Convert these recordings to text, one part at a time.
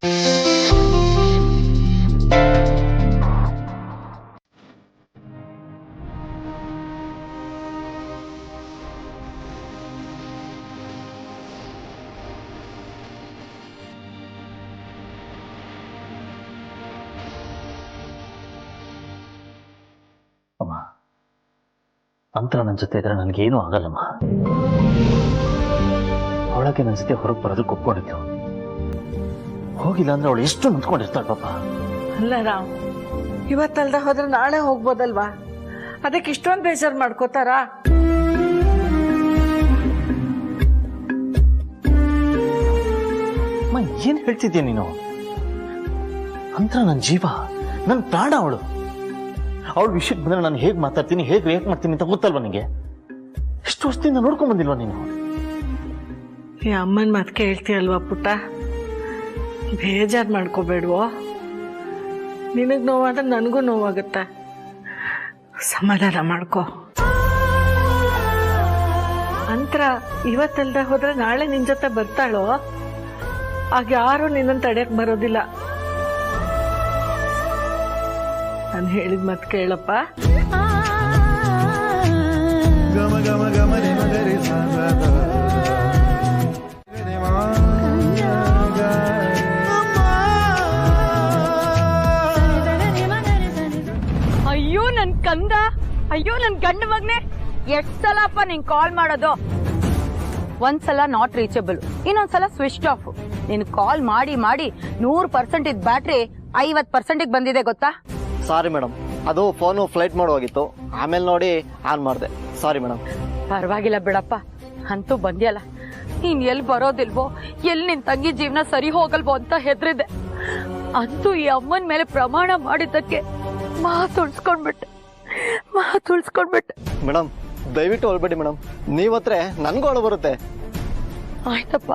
ಅಮ್ಮ, ಅಂತರ ನನ್ನ ಜೊತೆ ಇದ್ರೆ ನನಗೇನು ಆಗಲ್ಲಮ್ಮ. ಅವಳಕ್ಕೆ ನನ್ನ ಜೊತೆ ಹೊರಗೆ ಬರೋದಕ್ಕೆ ಒಪ್ಕೊಂಡಿದ್ದು. ಹೋಗಿಲ್ಲ ಅಂದ್ರೆ ಅವಳು ಎಷ್ಟು ನಿಂತ್ಕೊಂಡಿರ್ತಾಳೆ ಪಾಪ. ಅಲ್ಲ ರಾಮ್, ಇವತ್ತಲ್ದ ಹೋದ್ರೆ ನಾಳೆ ಹೋಗ್ಬೋದಲ್ವಾ? ಅದಕ್ಕೆ ಇಷ್ಟೊಂದು ಬೇಜಾರು ಮಾಡ್ಕೋತಾರ? ಏನ್ ಹೇಳ್ತಿದ್ಯಾ ನೀನು? ಅಂತರ ನನ್ನ ಜೀವ, ನನ್ನ ಪ್ರಾಣ ಅವಳು. ಅವಳ ವಿಷಯಕ್ಕೆ ಬಂದ್ರೆ ನಾನು ಹೇಗೆ ಮಾತಾಡ್ತೀನಿ, ಹೇಗೆ ರಿಯಾಕ್ಟ್ ಮಾಡ್ತೀನಿ ಅಂತ ಗೊತ್ತಲ್ವ ನಿಂಗೆ? ಎಷ್ಟು ವರ್ಷದಿಂದ ನೋಡ್ಕೊಂಡ್ ಬಂದಿಲ್ವಾ ನೀನು? ಈ ಅಮ್ಮನ ಮಾತು ಕೇಳ್ತೀಯಲ್ವಾ ಪುಟ್ಟ? ಬೇಜಾರು ಮಾಡ್ಕೋಬೇಡ್ವೋ. ನಿನಗೆ ನೋವಾದ್ರೆ ನನಗೂ ನೋವಾಗುತ್ತೆ. ಸಮಾಧಾನ ಮಾಡ್ಕೋ. ಅಂತರ ಇವತ್ತಲ್ದ ಹೋದ್ರೆ ನಾಳೆ ನಿನ್ ಜೊತೆ ಬರ್ತಾಳೋ? ಆಗ ಯಾರು ನಿನ್ನನ್ನು ತಡೆಯಕ್ ಬರೋದಿಲ್ಲ. ನಾನು ಹೇಳಿದ ಮಾತು ಕೇಳಪ್ಪ. ಅಯ್ಯೋ ನನ್ ಕಂದ, ಅಯ್ಯೋ ನನ್ ಗಂಡ ಮಗನೆ, ಎಷ್ಟ್ ಸಲಪ್ಪ ನಿಂಗ್ ಕಾಲ್ ಮಾಡೋದು? ಒಂದ್ಸಲ ನಾಟ್ ರೀಚಬಲ್, ಇನ್ನೊಂದ್ಸಲ ಸ್ವಿಚ್ ಆಫ್. ನೀನ್ ಕಾಲ್ ಮಾಡಿ ಮಾಡಿ 100% ಇದ್ ಬ್ಯಾಟ್ರಿ 50% ಬಂದಿದೆ ಗೊತ್ತಾ? ಸಾರಿ ಮೇಡಮ್, ಅದು ಫೋನು ಫ್ಲೈಟ್ ಮಾಡೋಗಿತ್ತು, ಆಮೇಲೆ ನೋಡಿ ಆನ್ ಮಾಡಿದೆ. Sorry madam. ಪರವಾಗಿಲ್ಲ ಬಿಡಪ್ಪ, ಅಂತೂ ಬಂದ್ಯಲ್ಲ. ನೀನ್ ಎಲ್ಲಿ ಬರೋದಿಲ್ವೋ, ಎಲ್ಲಿ ನಿನ್ ತಂಗಿ ಜೀವನ ಸರಿ ಹೋಗಲ್ವೋ ಅಂತ ಹೆದ್ರಿದೆ. ಅಂತೂ ಈ ಅಮ್ಮನ ಮೇಲೆ ಪ್ರಮಾಣ ಮಾಡಿದ್ದಕ್ಕೆ ಮಾತುಳ್ಸ್ಕೊಂಡ್ಬಿಟ್ಟೆ. ಮೇಡಮ್ ದಯವಿಟ್ಟು ಹೊಳ್ಬೇಡಿ ಮೇಡಮ್, ನೀವತ್ರೆ ನನ್ಗೂ ಅಳು ಬರುತ್ತೆ. ಆಯ್ತಪ್ಪ,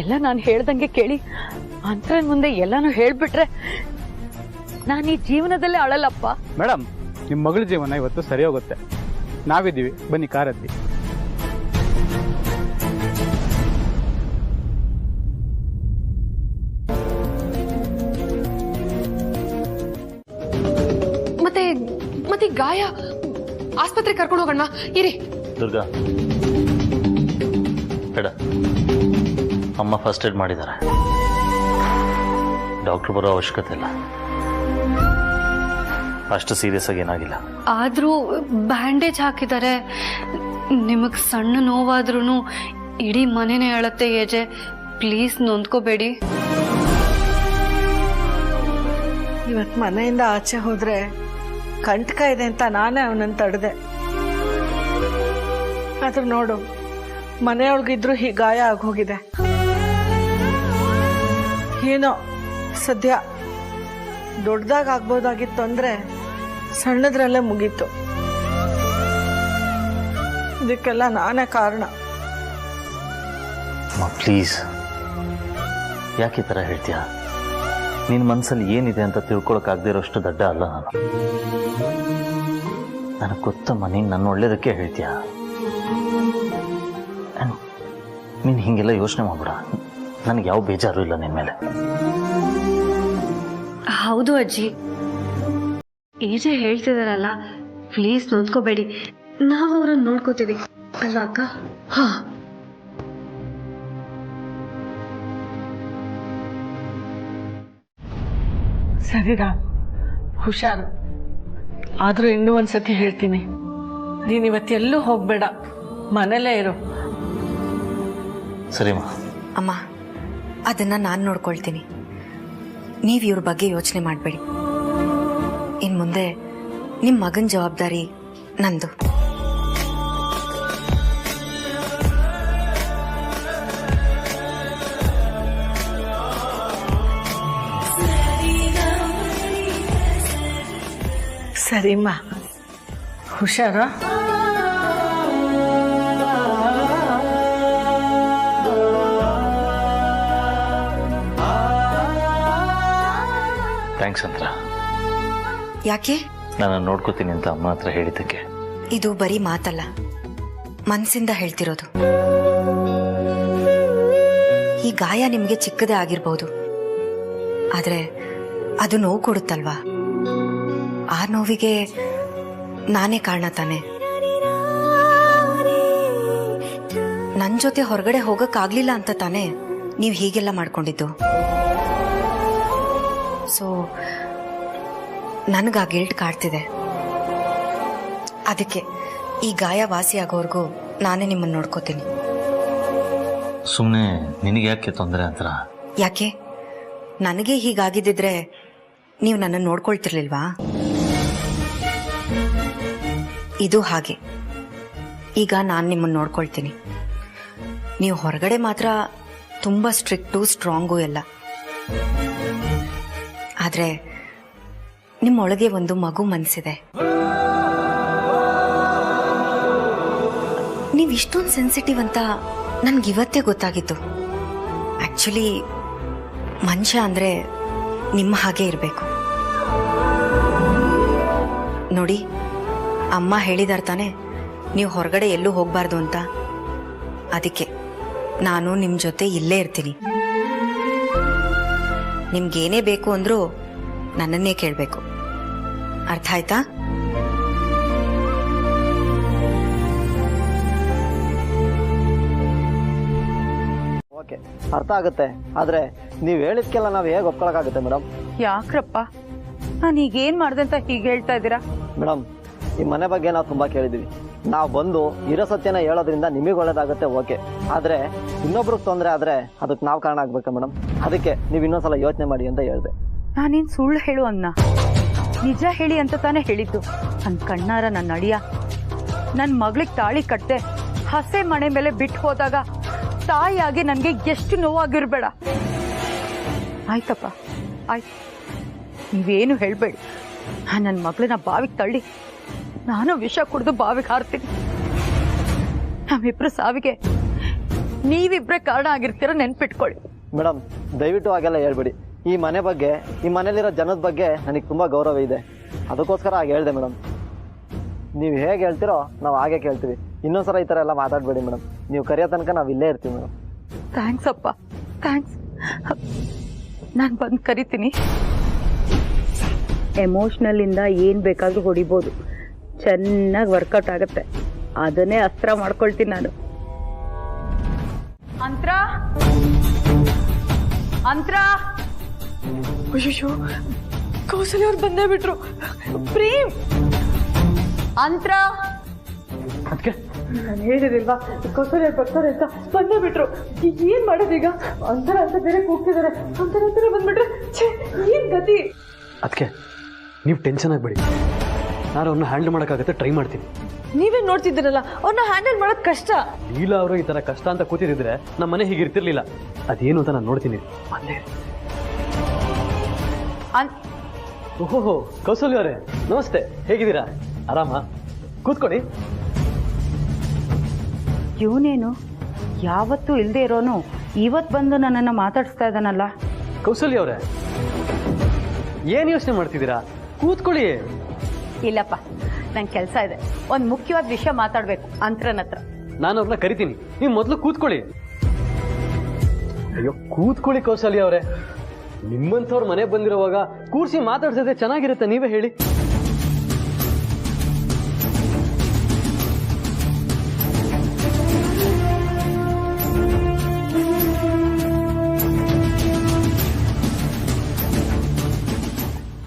ಎಲ್ಲ ನಾನು ಹೇಳ್ದಂಗೆ ಕೇಳಿ ಅಂತ ಮುಂದೆ ಎಲ್ಲಾನು ಹೇಳ್ಬಿಟ್ರೆ ನಾನು ಈ ಜೀವನದಲ್ಲೇ ಅಳಲ್ಲಪ್ಪ. ಮೇಡಮ್, ನಿಮ್ಮ ಮಗಳ ಜೀವನ ಇವತ್ತು ಸರಿ ಹೋಗುತ್ತೆ. ನಾವಿದ್ದೀವಿ, ಬನ್ನಿ ಕಾರ್ ಹತ್ತಿ. ಮತ್ತೆ ಗಾಯ ಆಸ್ಪತ್ರೆ ಕರ್ಕೊಂಡು ಹೋಗೋಣ ಇರಿ. ದುರ್ಗಾ ಬೇಡ, ಅಮ್ಮ ಫಸ್ಟ್ ಏಡ್ ಮಾಡಿದ್ದಾರೆ. ಡಾಕ್ಟರ್ ಬರೋ ಅವಶ್ಯಕತೆ ಇಲ್ಲ. ಅಷ್ಟು ಸೀರಿಯಸ್ ಆಗಿ ಏನಾಗಿಲ್ಲ. ಆದ್ರೂ ಬ್ಯಾಂಡೇಜ್ ಹಾಕಿದ್ದಾರೆ. ನಿಮಗ್ ಸಣ್ಣ ನೋವಾದ್ರೂ ಇಡೀ ಮನೆನೇ ಹೇಳತ್ತೆ. ಏಜೆ, ಪ್ಲೀಸ್ ನೊಂದ್ಕೋಬೇಡಿ. ಇವತ್ತು ಮನೆಯಿಂದ ಆಚೆ ಹೋದ್ರೆ ಕಂಟಕ ಇದೆ ಅಂತ ನಾನೇ ಅವನನ್ನು ತಡೆದೆ. ಆದ್ರೆ ನೋಡು, ಮನೆಯೊಳಗಿದ್ರು ಹೀಗೆ ಗಾಯ ಆಗೋಗಿದೆ. ಏನೋ ಸದ್ಯ ದೊಡ್ಡದಾಗ ಆಗ್ಬೋದಾಗಿತ್ತು ಅಂದ್ರೆ ಸಣ್ಣದ್ರಲ್ಲೇ ಮುಗೀತು. ಇದಕ್ಕೆಲ್ಲ ನಾನೇ ಕಾರಣ. ಪ್ಲೀಸ್, ಯಾಕೆ ಈ ಥರ ಹೇಳ್ತೀಯ? ನಿನ್ನ ಮನಸ್ಸಲ್ಲಿ ಏನಿದೆ ಅಂತ ತಿಳ್ಕೊಳಕ್ಕಾಗದೇ ಇರೋಷ್ಟು ದಡ್ಡ ಅಲ್ಲ ನಾನು. ನನಗೆ ಗೊತ್ತಮ್ಮ, ನೀನು ನನ್ನ ಒಳ್ಳೇದಕ್ಕೆ ಹೇಳ್ತೀಯ. ನೀನು ಹೀಗೆಲ್ಲ ಯೋಚನೆ ಮಾಡ್ಬೇಡ. ನನಗೆ ಯಾವ ಬೇಜಾರು ಇಲ್ಲ ನಿನ್ನ ಮೇಲೆ. ಹೌದು ಅಜ್ಜಿ, ಏಜೆ ಹೇಳ್ತಿದಾರಲ್ಲ, ಪ್ಲೀಸ್ ನೊಂದ್ಕೋಬೇಡಿ. ನಾವು ಅವ್ರನ್ನ ನೋಡ್ಕೋತೀವಿ ಅಲ್ವಾ ಅಕ್ಕ? ಹಾ, ಸರಿ ರಾಮ್, ಹುಷಾರು. ಆದ್ರೂ ಇನ್ನೂ ಒಂದ್ಸತಿ ಹೇಳ್ತೀನಿ, ನೀನ್ ಇವತ್ತೆಲ್ಲೂ ಹೋಗ್ಬೇಡ, ಮನೇಲೇ ಇರು. ಸರಿಮಾ. ಅಮ್ಮ, ಅದನ್ನ ನಾನು ನೋಡ್ಕೊಳ್ತೀನಿ. ನೀವು ಇವ್ರ ಬಗ್ಗೆ ಯೋಚನೆ ಮಾಡಬೇಡಿ. ಇನ್ನು ಮುಂದೆ ನಿಮ್ಮ ಮಗನ ಜವಾಬ್ದಾರಿ ನಂದು. ಸರಿಮ್ಮ, ಹುಷಾರ. ಥ್ಯಾಂಕ್ಸ್ ಅಂತ. ಯಾಕೆ? ನಾನು ನೋಡ್ಕೋತೀನಿ ಅಂತ ಅಮ್ಮ ಹತ್ರ ಹೇಳಿದ್ದಕ್ಕೆ. ಇದು ಬರೀ ಮಾತಲ್ಲ, ಮನಸ್ಸಿಂದ ಹೇಳ್ತಿರೋದು. ಈ ಗಾಯ ನಿಮಗೆ ಚಿಕ್ಕದೇ ಆಗಿರ್ಬೋದು, ಆದರೆ ಅದು ನೋವು ಕೊಡುತ್ತಲ್ವಾ? ಆ ನೋವಿಗೆ ನಾನೇ ಕಾರಣ ತಾನೆ. ನನ್ನ ಜೊತೆ ಹೊರಗಡೆ ಹೋಗಕ್ಕಾಗ್ಲಿಲ್ಲ ಅಂತ ತಾನೇ ನೀವು ಹೀಗೆಲ್ಲ ಮಾಡ್ಕೊಂಡಿದ್ದು. ಸೊ ನನಗೆ ಆ ಗಿಲ್ಟ್ ಕಾಡ್ತಿದೆ. ಅದಕ್ಕೆ ಈ ಗಾಯ ವಾಸಿ ಆಗೋವರೆಗೂ ನಾನೇ ನಿಮ್ಮನ್ನು ನೋಡ್ಕೋತೀನಿ. ಸುಮ್ಮನೆ ನಿನಗೆ ಯಾಕೆ ತೊಂದರೆ ಅಂತರ? ಯಾಕೆ? ನನಗೆ ಹೀಗಾಗಿದ್ದಿದ್ರೆ ನೀವು ನನ್ನನ್ನು ನೋಡ್ಕೊಳ್ತಿರ್ಲಿಲ್ವಾ? ಇದು ಹಾಗೆ. ಈಗ ನಾನು ನಿಮ್ಮನ್ನು ನೋಡ್ಕೊಳ್ತೀನಿ. ನೀವು ಹೊರಗಡೆ ಮಾತ್ರ ತುಂಬ ಸ್ಟ್ರಿಕ್ಟು, ಸ್ಟ್ರಾಂಗು ಎಲ್ಲ. ಆದರೆ ನಿಮ್ಮೊಳಗೆ ಒಂದು ಮಗು ಮನಸ್ಸಿದೆ. ನೀವು ಇಷ್ಟೊಂದು ಸೆನ್ಸಿಟಿವ್ ಅಂತ ನನ್ಗಿವತ್ತೇ ಗೊತ್ತಾಗಿತ್ತು. ಆಕ್ಚುಲಿ ಮನುಷ್ಯ ಅಂದರೆ ನಿಮ್ಮ ಹಾಗೆ ಇರಬೇಕು. ನೋಡಿ, ಅಮ್ಮ ಹೇಳಿದಾರ ತಾನೆ ನೀವು ಹೊರಗಡೆ ಎಲ್ಲೂ ಹೋಗಬಾರ್ದು ಅಂತ. ಅದಕ್ಕೆ ನಾನು ನಿಮ್ಮ ಜೊತೆ ಇಲ್ಲೇ ಇರ್ತೀನಿ. ನಿಮ್ಗೇನೇ ಬೇಕು ಅಂದ್ರೂ ನನ್ನನ್ನೇ ಕೇಳಬೇಕು. ಅರ್ಥ ಆಯ್ತಾ? ಓಕೆ, ಅರ್ಥ ಆಗುತ್ತೆ. ಆದ್ರೆ ನೀವು ಹೇಳಿದ್ಕೆಲ್ಲ ನಾವು ಹೇಗೆ ಒಪ್ಕೊಳಕ್ಕಾಗುತ್ತೆ ಮೇಡಮ್? ಯಾಕ್ರಪ್ಪ, ನಾನು ಈಗೇನ್ ಮಾಡ್ದೆ ಅಂತ ಹೀಗೆ ಹೇಳ್ತಾ ಇದ್ದೀರಾ? ಮೇಡಮ್, ಈ ಮನೆ ಬಗ್ಗೆ ನಾವು ತುಂಬಾ ಕೇಳಿದೀವಿ. ನಾವು ಬಂದು ಇರೋ ಸತ್ಯನ ಹೇಳೋದ್ರಿಂದ ನಿಮಗೆ ಒಳ್ಳೇದಾಗುತ್ತೆ, ಓಕೆ. ಆದ್ರೆ ಇನ್ನೊಬ್ರಿಗೆ ತೊಂದರೆ ಆದ್ರೆ ಅದಕ್ಕೆ ನಾವು ಕಾರಣ ಆಗ್ಬೇಕಾ ಮೇಡಮ್? ಅದಕ್ಕೆ ನೀವು ಇನ್ನೊಂದ್ಸಲ ಯೋಚನೆ ಮಾಡಿ ಅಂತ ಹೇಳಿದೆ. ನಾನೇನ್ ಸುಳ್ಳು ಹೇಳು ಅನ್ನ, ನಿಜ ಹೇಳಿ ಅಂತ ತಾನೇ ಹೇಳಿದ್ದು. ನನ್ನ ಕಣ್ಣಾರ ನನ್ನ ಅಳಿಯ ನನ್ನ ಮಗಳಿಗೆ ತಾಳಿ ಕಟ್ಟದೆ ಹಸೆ ಮನೆ ಮೇಲೆ ಬಿಟ್ಟು ಹೋದಾಗ ತಾಯಿಯಾಗಿ ನನಗೆ ಎಷ್ಟು ನೋವಾಗಿರ್ಬೇಡ. ಆಯ್ತಪ್ಪ, ಆಯ್ತು, ನೀವೇನು ಹೇಳ್ಬೇಡಿ. ನನ್ನ ಮಗಳನ್ನ ಬಾವಿಗೆ ತಳ್ಳಿ ನಾನು ವಿಷ ಕುಡಿದು ಬಾವಿಗೆ ಹಾರ್ತೀನಿ. ನಮ್ಮಿಬ್ರು ಸಾವಿಗೆ ನೀವಿಬ್ರೇ ಕಾರಣ ಆಗಿರ್ತೀರ, ನೆನ್ಪಿಟ್ಕೊಳ್ಳಿ. ಮೇಡಮ್, ದಯವಿಟ್ಟು ಹಾಗೆಲ್ಲ ಹೇಳ್ಬೇಡಿ. ಈ ಮನೆ ಬಗ್ಗೆ, ಈ ಮನೇಲಿರೋ ಜನದ ಬಗ್ಗೆ ನನಗೆ ತುಂಬಾ ಗೌರವ ಇದೆ. ಅದಕ್ಕೋಸ್ಕರ ಹಾಗೆ ಹೇಳಿದೆ ಮೇಡಮ್. ನೀವು ಹೇಗೆ ಹೇಳ್ತೀರೋ ನಾವು ಹಾಗೆ ಕೇಳ್ತೀವಿ. ಇನ್ನೊಂದ್ಸಲ ಈ ಥರ ಎಲ್ಲ ಮಾತಾಡಬೇಡಿ ಮೇಡಮ್. ನೀವು ಕರೆಯೋ ತನಕ ನಾವು ಇಲ್ಲೇ ಇರ್ತೀವಿ ಮೇಡಮ್. ಥ್ಯಾಂಕ್ಸ್ ಅಪ್ಪ, ಥ್ಯಾಂಕ್ಸ್. ನಾನು ಬಂದು ಕರಿತೀನಿ. ಎಮೋಷ್ನಲ್ ಇಂದ ಏನ್ ಬೇಕಾದ್ರೂ ಹೊಡಿಬೋದು, ಚೆನ್ನಾಗಿ ವರ್ಕೌಟ್ ಆಗುತ್ತೆ. ಅದನ್ನೇ ಅಸ್ತ್ರ ಮಾಡ್ಕೊಳ್ತೀನಿ ನಾನು. ಅಂತ್ರ ಅಂತ್ರ ಅಯ್ಯೋ, ಕೌಸಲ್ಯ ಅವ್ರು ಬಂದೇ ಬಿಟ್ರು. ಪ್ರೇಮ್, ಅಂತ್ರ, ಅದಕ್ಕೆ ನಾನು ಹೇಳಿದಿಲ್ವಾ ಕೌಸಲ್ಯ ಬರ್ತಾರೆ ಅಂತ? ಬಂದೇ ಬಿಟ್ರು. ಏನ್ ಮಾಡೋದೀಗ? ಅಂತರ ಅಂತ ಬೇರೆ ಕೂಗ್ತಿದ್ದಾರೆ. ಅಂತರ ಬಂದ್ಬಿಟ್ರೆ ಏನ್ ಗತಿ? ಅದಕ್ಕೆ ನೀವು ಟೆನ್ಷನ್ ಆಗಬೇಡಿ. ನಾನು ಅವ್ರನ್ನ ಹ್ಯಾಂಡಲ್ ಮಾಡೋಕ್ಕಾಗತ್ತೆ, ಟ್ರೈ ಮಾಡ್ತೀನಿ. ನೀವೇ ನೋಡ್ತಿದ್ದೀರಲ್ಲ, ಅವ್ರನ್ನ ಹ್ಯಾಂಡಲ್ ಮಾಡೋದು ಕಷ್ಟ. ಲೀಲಾ ಅವರು ಈ ಥರ ಕಷ್ಟ ಅಂತ ಕೂತಿದ್ರೆ ನಮ್ಮ ಮನೆ ಹೀಗಿರ್ತಿರ್ಲಿಲ್ಲ. ಅದೇನು ಅಂತ ನಾನು ನೋಡ್ತೀನಿ. ಓಹೋ, ಕೌಸಲ್ಯ ಅವರೇ ನಮಸ್ತೆ, ಹೇಗಿದ್ದೀರಾ? ಆರಾಮ? ಕೂತ್ಕೊಳ್ಳಿ. ಇವನೇನು ಯಾವತ್ತೂ ಇಲ್ಲದೆ ಇರೋನು ಇವತ್ತು ಬಂದು ನನ್ನನ್ನು ಮಾತಾಡಿಸ್ತಾ ಇದ್ದಾನಲ್ಲ? ಕೌಸಲ್ಯ ಅವರೇ, ಏನು ಯೋಚನೆ ಮಾಡ್ತಿದ್ದೀರಾ? ಕೂತ್ಕೊಳ್ಳಿ. ಇಲ್ಲಪ್ಪ, ನಂಗೆ ಕೆಲಸ ಇದೆ. ಒಂದು ಮುಖ್ಯವಾದ ವಿಷಯ ಮಾತಾಡಬೇಕು ಅಂತ್ರನ ಹತ್ರ. ನಾನು ಅವ್ರನ್ನ ಕರಿತೀನಿ, ನೀವು ಮೊದಲು ಕೂತ್ಕೊಳ್ಳಿ. ಅಯ್ಯೋ, ಕೂತ್ಕೊಳ್ಳಿ ಕೌಸಲ್ಯ ಅವರೇ. ನಿಮ್ಮಂಥವ್ರ ಮನೆ ಬಂದಿರುವಾಗ ಕೂರ್ಸಿ ಮಾತಾಡ್ಸಿದ್ರೆ ಚೆನ್ನಾಗಿರುತ್ತೆ, ನೀವೇ ಹೇಳಿ.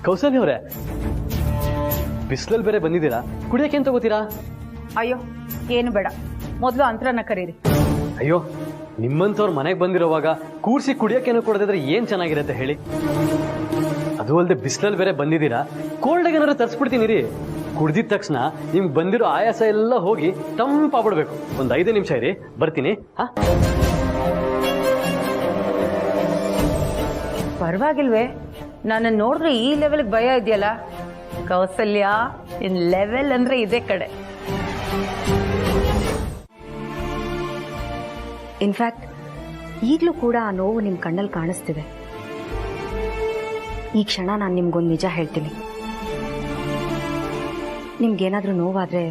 ಕೌಸಲ್ಯ ಅವರೇ, ಬಿಸಿಲಲ್ಲಿ ಬೇರೆ ಬಂದಿದ್ದೀರಾ, ಕುಡಿಯಕ್ಕೆ ಏನ್ ತಗೋತೀರಾ? ಅಯ್ಯೋ, ಏನು ಬೇಡ, ಮೊದಲು ಅಂತ್ರನ ಕರೀರಿ. ಅಯ್ಯೋ, ನಿಮ್ಮಂಥವ್ರ ಮನೆಗೆ ಬಂದಿರೋವಾಗ ಕೂರ್ಸಿ ಕುಡಿಯೋಕ್ಕೇನು ಕೊಡದಿದ್ರೆ ಏನ್ ಚೆನ್ನಾಗಿರುತ್ತೆ ಹೇಳಿ. ಅದು ಅಲ್ಲದೆ ಬಿಸಿಲಲ್ಲಿ ಬೇರೆ ಬಂದಿದ್ದೀರಾ, ಕೋಲ್ಡ್ ಏನಾದ್ರು ತರಿಸ್ಬಿಡ್ತೀನಿ ರೀ. ಕುಡ್ದಿದ ತಕ್ಷಣ ನಿಮ್ಗೆ ಬಂದಿರೋ ಆಯಾಸ ಎಲ್ಲ ಹೋಗಿ ತಂಪಾಗ್ಬಿಡ್ಬೇಕು. ಒಂದು 5 ನಿಮಿಷ ಇರಿ, ಬರ್ತೀನಿ. ಹಾ, ಪರವಾಗಿಲ್ವೇ? ನನ್ನ ನೋಡಿದ್ರೆ ಈ ಲೆವೆಲ್ಗೆ ಭಯ ಇದೆಯಲ್ಲ? ಕೌಸಲ್ಯ, ಇನ್ ಲೆವೆಲ್ ಅಂದ್ರೆ ಇದೇ ಕಡೆ. ಇನ್ಫ್ಯಾಕ್ಟ್ ಈಗಲೂ ಕೂಡ ಆ ನೋವು ನಿಮ್ಮ ಕಣ್ಣಲ್ಲಿ ಕಾಣಿಸ್ತಿದೆ. ಈ ಕ್ಷಣ ನಾನು ನಿಮ್ಗೊಂದು ನಿಜ ಹೇಳ್ತೀನಿ. ನಿಮ್ಗೇನಾದ್ರೂ ನೋವಾದ್ರೆ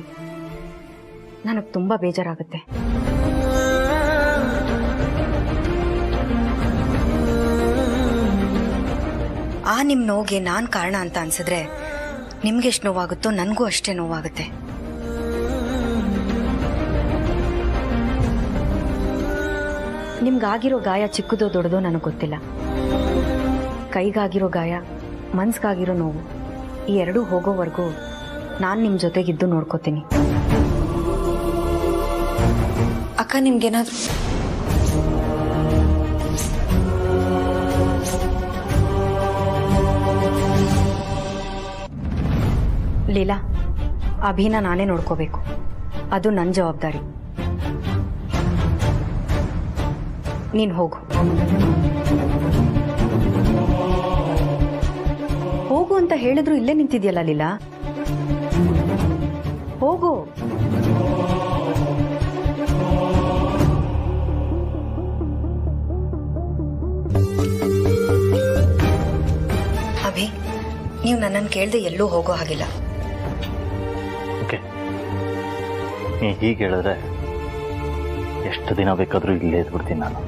ನನಗೆ ತುಂಬ ಬೇಜಾರಾಗುತ್ತೆ. ಆ ನಿಮ್ಮ ನೋವಿಗೆ ನಾನು ಕಾರಣ ಅಂತ ಅನ್ಸಿದ್ರೆ ನಿಮ್ಗೆ ಎಷ್ಟು ನೋವಾಗುತ್ತೋ ನನಗೂ ಅಷ್ಟೇ ನೋವಾಗುತ್ತೆ. ನಿಮ್ಗಾಗಿರೋ ಗಾಯ ಚಿಕ್ಕದೋ ದೊಡ್ಡದೋ ನನಗೆ ಗೊತ್ತಿಲ್ಲ. ಕೈಗಾಗಿರೋ ಗಾಯ, ಮನ್ಸ್ಗಾಗಿರೋ ನೋವು, ಈ ಎರಡೂ ಹೋಗೋವರೆಗೂ ನಾನು ನಿಮ್ಮ ಜೊತೆಗಿದ್ದು ನೋಡ್ಕೋತೀನಿ. ಅಕ್ಕ, ನಿಮ್ಗೇನಾದ್ರೂ ಲೀಲಾ, ಅಭಿನ ನಾನೇ ನೋಡ್ಕೋಬೇಕು. ಅದು ನನ್ನ ಜವಾಬ್ದಾರಿ. ನೀನು ಹೋಗು. ಹೋಗು ಅಂತ ಹೇಳಿದ್ರು ಇಲ್ಲೇ ನಿಂತಿದ್ಯಲ್ಲ ಲೀಲಾ, ಹೋಗು. ಅಭಿ, ನೀವು ನನ್ನನ್ನು ಕೇಳದೆ ಎಲ್ಲೂ ಹೋಗೋ ಹಾಗಿಲ್ಲ. ಓಕೆ, ನೀ ಹೀಗೆ ಹೇಳಿದ್ರೆ ಎಷ್ಟು ದಿನ ಬೇಕಾದರೂ ಇಲ್ಲೇ ಇದ್ಬಿಡ್ತೀನಿ ನಾನು.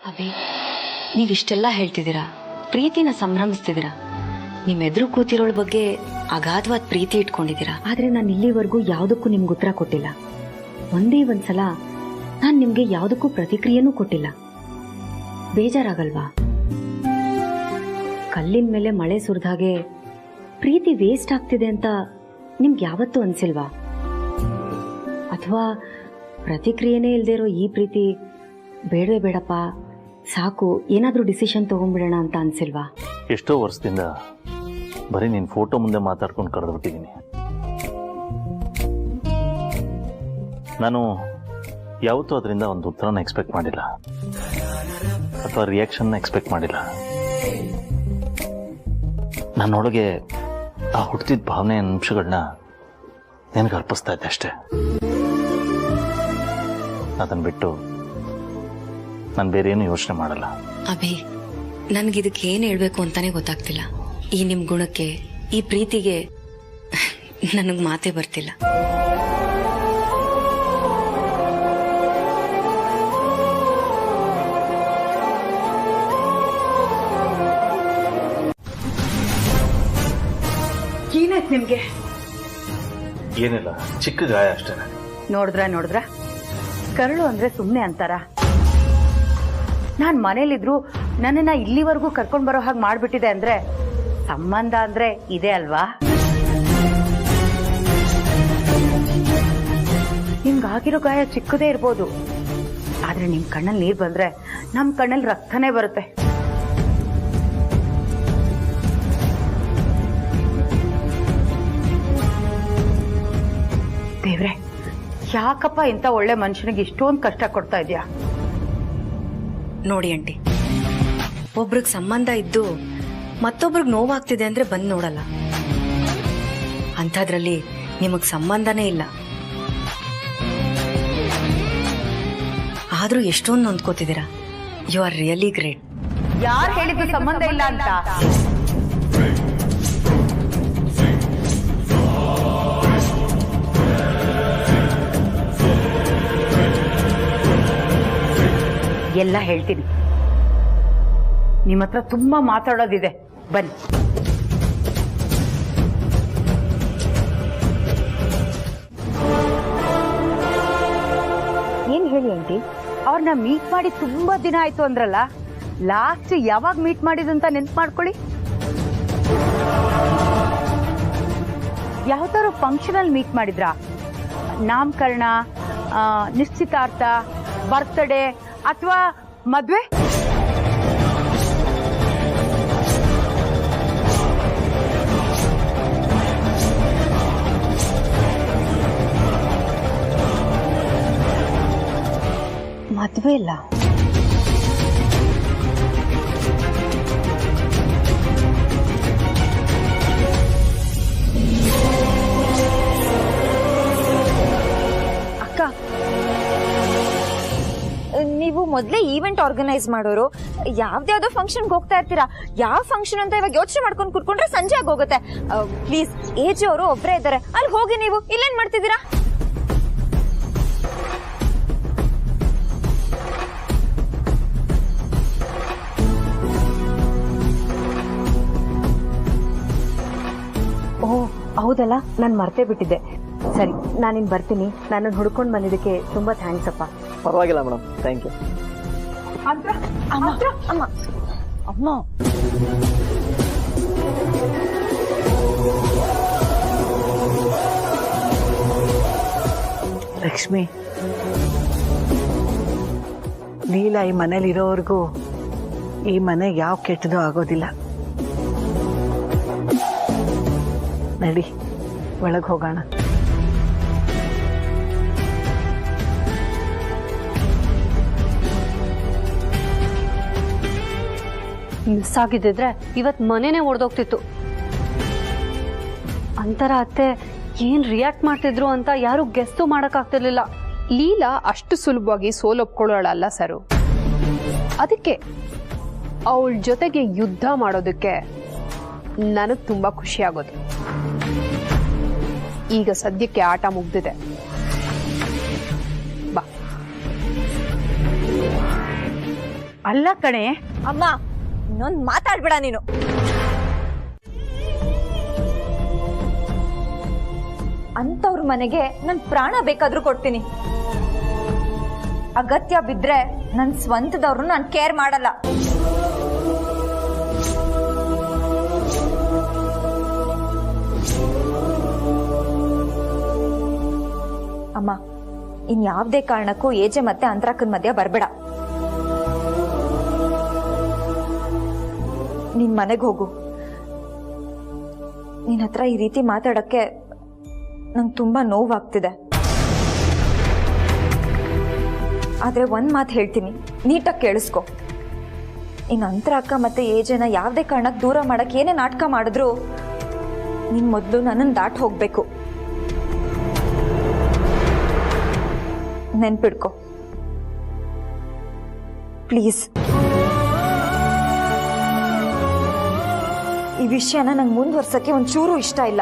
ಅಭಿ, ನೀವಿಷ್ಟೆಲ್ಲ ಹೇಳ್ತಿದ್ದೀರಾ, ಪ್ರೀತಿನ ಸಂಭ್ರಮಿಸ್ತಿದ್ದೀರಾ, ನಿಮ್ಮೆದುರು ಕೂತಿರೋಳ ಬಗ್ಗೆ ಅಗಾಧವಾದ ಪ್ರೀತಿ ಇಟ್ಕೊಂಡಿದ್ದೀರಾ. ಆದ್ರೆ ನಾನು ಇಲ್ಲಿವರೆಗೂ ಯಾವುದಕ್ಕೂ ನಿಮ್ಗೆ ಉತ್ತರ ಕೊಟ್ಟಿಲ್ಲ. ಒಂದೇ ಒಂದ್ಸಲ ನಾನು ನಿಮ್ಗೆ ಯಾವುದಕ್ಕೂ ಪ್ರತಿಕ್ರಿಯೆನೂ ಕೊಟ್ಟಿಲ್ಲ. ಬೇಜಾರಾಗಲ್ವಾ? ಕಲ್ಲಿನ ಮೇಲೆ ಮಳೆ ಸುರಿದಾಗೆ ಪ್ರೀತಿ ವೇಸ್ಟ್ ಆಗ್ತಿದೆ ಅಂತ ನಿಮ್ಗೆ ಯಾವತ್ತೂ ಅನ್ಸಿಲ್ವಾ? ಅಥವಾ ಪ್ರತಿಕ್ರಿಯೆನೇ ಇಲ್ದೇ ಇರೋ ಈ ಪ್ರೀತಿ ಬೇಡವೇ ಬೇಡಪ್ಪ, ಸಾಕು, ಏನಾದರೂ ಡಿಸಿಷನ್ ತಗೊಂಡ್ಬಿಡೋಣ ಅಂತ ಅನ್ಸಿಲ್ವಾ? ಎಷ್ಟೋ ವರ್ಷದಿಂದ ಬರೀ ನಿನ್ನ ಫೋಟೋ ಮುಂದೆ ಮಾತಾಡ್ಕೊಂಡು ಕರೆದ್ಬಿಟ್ಟಿದ್ದೀನಿ. ನಾನು ಯಾವತ್ತೂ ಅದರಿಂದ ಒಂದು ಉತ್ತರನ ಎಕ್ಸ್ಪೆಕ್ಟ್ ಮಾಡಿಲ್ಲ, ಅಥವಾ ರಿಯಾಕ್ಷನ್ನ ಎಕ್ಸ್ಪೆಕ್ಟ್ ಮಾಡಿಲ್ಲ. ನನ್ನೊಳಗೆ ಆ ಹುಟ್ಟಿದ ಭಾವನೆ ಅಂಶಗಳನ್ನ ನಿನಗೆ ಅರ್ಪಿಸ್ತಾ ಇದ್ದೆ ಅಷ್ಟೇ. ಅದನ್ನು ಬಿಟ್ಟು ನಾನು ಬೇರೆ ಏನು ಯೋಚನೆ ಮಾಡಲ್ಲ. ಅಭಿ, ನನ್ಗಿದಕ್ಕೆ ಏನ್ ಹೇಳ್ಬೇಕು ಅಂತಾನೆ ಗೊತ್ತಾಗ್ತಿಲ್ಲ. ಈ ನಿಮ್ ಗುಣಕ್ಕೆ, ಈ ಪ್ರೀತಿಗೆ ನನಗ್ ಮಾತೇ ಬರ್ತಿಲ್ಲ. ಏನಾಯ್ತು ನಿಮ್ಗೆ? ಏನಿಲ್ಲ, ಚಿಕ್ಕ ಗಾಯ ಅಷ್ಟೇ. ನೋಡಿದ್ರ ಕರಳು ಅಂದ್ರೆ ಸುಮ್ನೆ ಅಂತಾರ? ನಾನ್ ಮನೇಲಿದ್ರು ನನ್ನನ್ನ ಇಲ್ಲಿವರೆಗೂ ಕರ್ಕೊಂಡ್ ಬರೋ ಹಾಗೆ ಮಾಡ್ಬಿಟ್ಟಿದೆ ಅಂದ್ರೆ ಸಂಬಂಧ ಅಂದ್ರೆ ಇದೆ ಅಲ್ವಾ? ನಿಮ್ಗಾಗಿರೋ ಗಾಯ ಚಿಕ್ಕದೇ ಇರ್ಬೋದು, ಆದ್ರೆ ನಿಮ್ ಕಣ್ಣಲ್ಲಿ ನೀರ್ ಬಂದ್ರೆ ನಮ್ ಕಣ್ಣಲ್ಲಿ ರಕ್ತನೇ ಬರುತ್ತೆ. ದೇವ್ರೆ, ಯಾಕಪ್ಪ ಇಂಥ ಒಳ್ಳೆ ಮನುಷ್ಯನಿಗೆ ಇಷ್ಟೊಂದು ಕಷ್ಟ ಕೊಡ್ತಾ ಇದ್ಯಾ? ನೋಡಿ ಆಂಟಿ, ಒಬ್ರಿಗೆ ಸಂಬಂಧ ಇದ್ದು ಮತ್ತೊಬ್ರಿಗೆ ನೋವಾಗ್ತಿದೆ ಅಂದ್ರೆ ಬಂದ್ ನೋಡಲ್ಲ. ಅಂಥದ್ರಲ್ಲಿ ನಿಮಗ್ ಸಂಬಂಧನೇ ಇಲ್ಲ, ಆದ್ರೂ ಎಷ್ಟೊಂದು ನೊಂದ್ಕೋತಿದ್ದೀರಾ. You are really great. ಯಾರು ಹೇಳಿದ್ದು ಸಂಬಂಧ ಇಲ್ಲ ಅಂತ? ಎಲ್ಲ ಹೇಳ್ತೀನಿ. ನಿಮ್ಮ ಹತ್ರ ತುಂಬಾ ಮಾತಾಡೋದಿದೆ, ಬನ್ನಿ. ಏನ್ ಹೇಳಿ ಆಂಟಿ, ಅವ್ರನ್ನ ಮೀಟ್ ಮಾಡಿ ತುಂಬಾ ದಿನ ಆಯ್ತು ಅಂದ್ರಲ್ಲ, ಲಾಸ್ಟ್ ಯಾವಾಗ ಮೀಟ್ ಮಾಡಿದಂತ ನೆನ್ಪು ಮಾಡ್ಕೊಳ್ಳಿ. ಯಾವ್ದಾದ್ರು ಫಂಕ್ಷನ್ ಅಲ್ಲಿ ಮೀಟ್ ಮಾಡಿದ್ರಾ? ನಾಮಕರಣ, ನಿಶ್ಚಿತಾರ್ಥ, ಬರ್ತ್ಡೇ ಅಥವಾ ಮದ್ವೆ? ಮದ್ವೆ ಇಲ್ಲ. ಅಕ್ಕ, ನೀವು ಮೊದಲೇ ಈವೆಂಟ್ ಆರ್ಗನೈಸ್ ಮಾಡೋರು, ಯಾವ್ದ್ಯಾವ್ದೋ ಫಂಕ್ಷನ್ಗೆ ಹೋಗ್ತಾ ಇರ್ತೀರಾ. ಯಾವ ಫಂಕ್ಷನ್ ಅಂತ ಇವಾಗ ಯೋಚನೆ ಮಾಡ್ಕೊಂಡು ಕೂತ್ಕೊಂಡ್ರೆ ಸಂಜೆ ಆಗೋಗುತ್ತೆ. ಪ್ಲೀಸ್, ಏಜ್ ಅವರು ಒಬ್ಬರೇ ಇದ್ದಾರೆ, ಅಲ್ಲಿ ಹೋಗಿ. ನೀವು ಇಲ್ಲೇನ್ ಮಾಡ್ತಿದ್ದೀರಾ? ಓ ಹೌದಲ್ಲ, ನಾನು ಮರ್ತೇ ಬಿಟ್ಟಿದ್ದೆ. ಸರಿ, ನಾನಿನ್ ಬರ್ತೀನಿ. ನನ್ನನ್ನು ಹುಡ್ಕೊಂಡು ಬಂದಿದ್ದಕ್ಕೆ ತುಂಬಾ ಥ್ಯಾಂಕ್ಸ್ ಅಪ್ಪ. ಪರವಾಗಿಲ್ಲ ಮೇಡಮ್, ಥ್ಯಾಂಕ್ ಯು. ಅಮ್ಮ, ಲಕ್ಷ್ಮಿ, ಲೀಲಾ ಈ ಮನೇಲಿ ಇರೋವರೆಗೂ ಈ ಮನೆಗೆ ಯಾವ ಕೆಟ್ಟದೂ ಆಗೋದಿಲ್ಲ. ನಡಿ, ಒಳಗೆ ಹೋಗೋಣ. ಮಿಸ್ ಆಗಿದ್ದಿದ್ರೆ ಇವತ್ ಮನೆನೇ ಒಡೆದೋಗ್ತಿತ್ತು. ಅಂತರ ಅತ್ತೆ ಏನ್ ರಿಯಾಕ್ಟ್ ಮಾಡ್ತಿದ್ರು ಅಂತ ಯಾರು ಗೆಸ್ಟು ಮಾಡಕ್ ಆಗ್ತಿರ್ಲಿಲ್ಲ. ಲೀಲಾ ಅಷ್ಟು ಸುಲಭವಾಗಿ ಸೋಲೊಪ್ಕೊಳ್ಳೋಳಲ್ಲ ಸರು. ಅದಕ್ಕೆ ಅವಳ ಜೊತೆಗೆ ಯುದ್ಧ ಮಾಡೋದಕ್ಕೆ ನನಗೆ ತುಂಬಾ ಖುಷಿ ಆಗೋದು. ಈಗ ಸದ್ಯಕ್ಕೆ ಆಟ ಮುಗ್ದಿದೆ. ಬಾ. ಅಲ್ಲ ಕಣೆ, ಅಮ್ಮ, ಇನ್ನೊಂದು ಮಾತಾಡ್ಬೇಡ ನೀನು. ಅಂತವ್ರ ಮನೆಗೆ ನನ್ ಪ್ರಾಣ ಬೇಕಾದ್ರೂ ಕೊಡ್ತೀನಿ. ಅಗತ್ಯ ಬಿದ್ರೆ ನನ್ ಸ್ವಂತದವ್ರನ್ನ ನಾನು ಕೇರ್ ಮಾಡಲ್ಲ. ಅಮ್ಮ, ಇನ್ಯಾವುದೇ ಕಾರಣಕ್ಕೂ ಏಜೆ ಮತ್ತೆ ಅಂತರಾಕನ್ ಮಧ್ಯ ಬರ್ಬೇಡ. ನಿನ್ ಮನೆಗೆ ಹೋಗು. ನಿನ್ ಹತ್ರ ಈ ರೀತಿ ಮಾತಾಡಕ್ಕೆ ನಂಗೆ ತುಂಬಾ ನೋವಾಗ್ತಿದೆ. ಆದ್ರೆ ಒಂದ್ ಮಾತು ಹೇಳ್ತೀನಿ, ನೀಟಾಗಿ ಕೇಳಿಸ್ಕೊ. ಇನ್ ಅಂತರಾಕ ಮತ್ತೆ ಏಜೆನ ಯಾವ್ದೇ ಕಾರಣಕ್ಕೆ ದೂರ ಮಾಡಕ್ ಏನೇ ನಾಟಕ ಮಾಡಿದ್ರು ನಿನ್ ಮೊದಲು ನನ್ನನ್ನು ದಾಟ್ ಹೋಗ್ಬೇಕು. ನೆನ್ಪಿಡ್ಕೊ ಪ್ಲೀಸ್. ಈ ವಿಷಯನ ನಂಗೆ ಮುಂದುವರ್ಸಕ್ಕೆ ಒಂಚೂರು ಇಷ್ಟ ಇಲ್ಲ.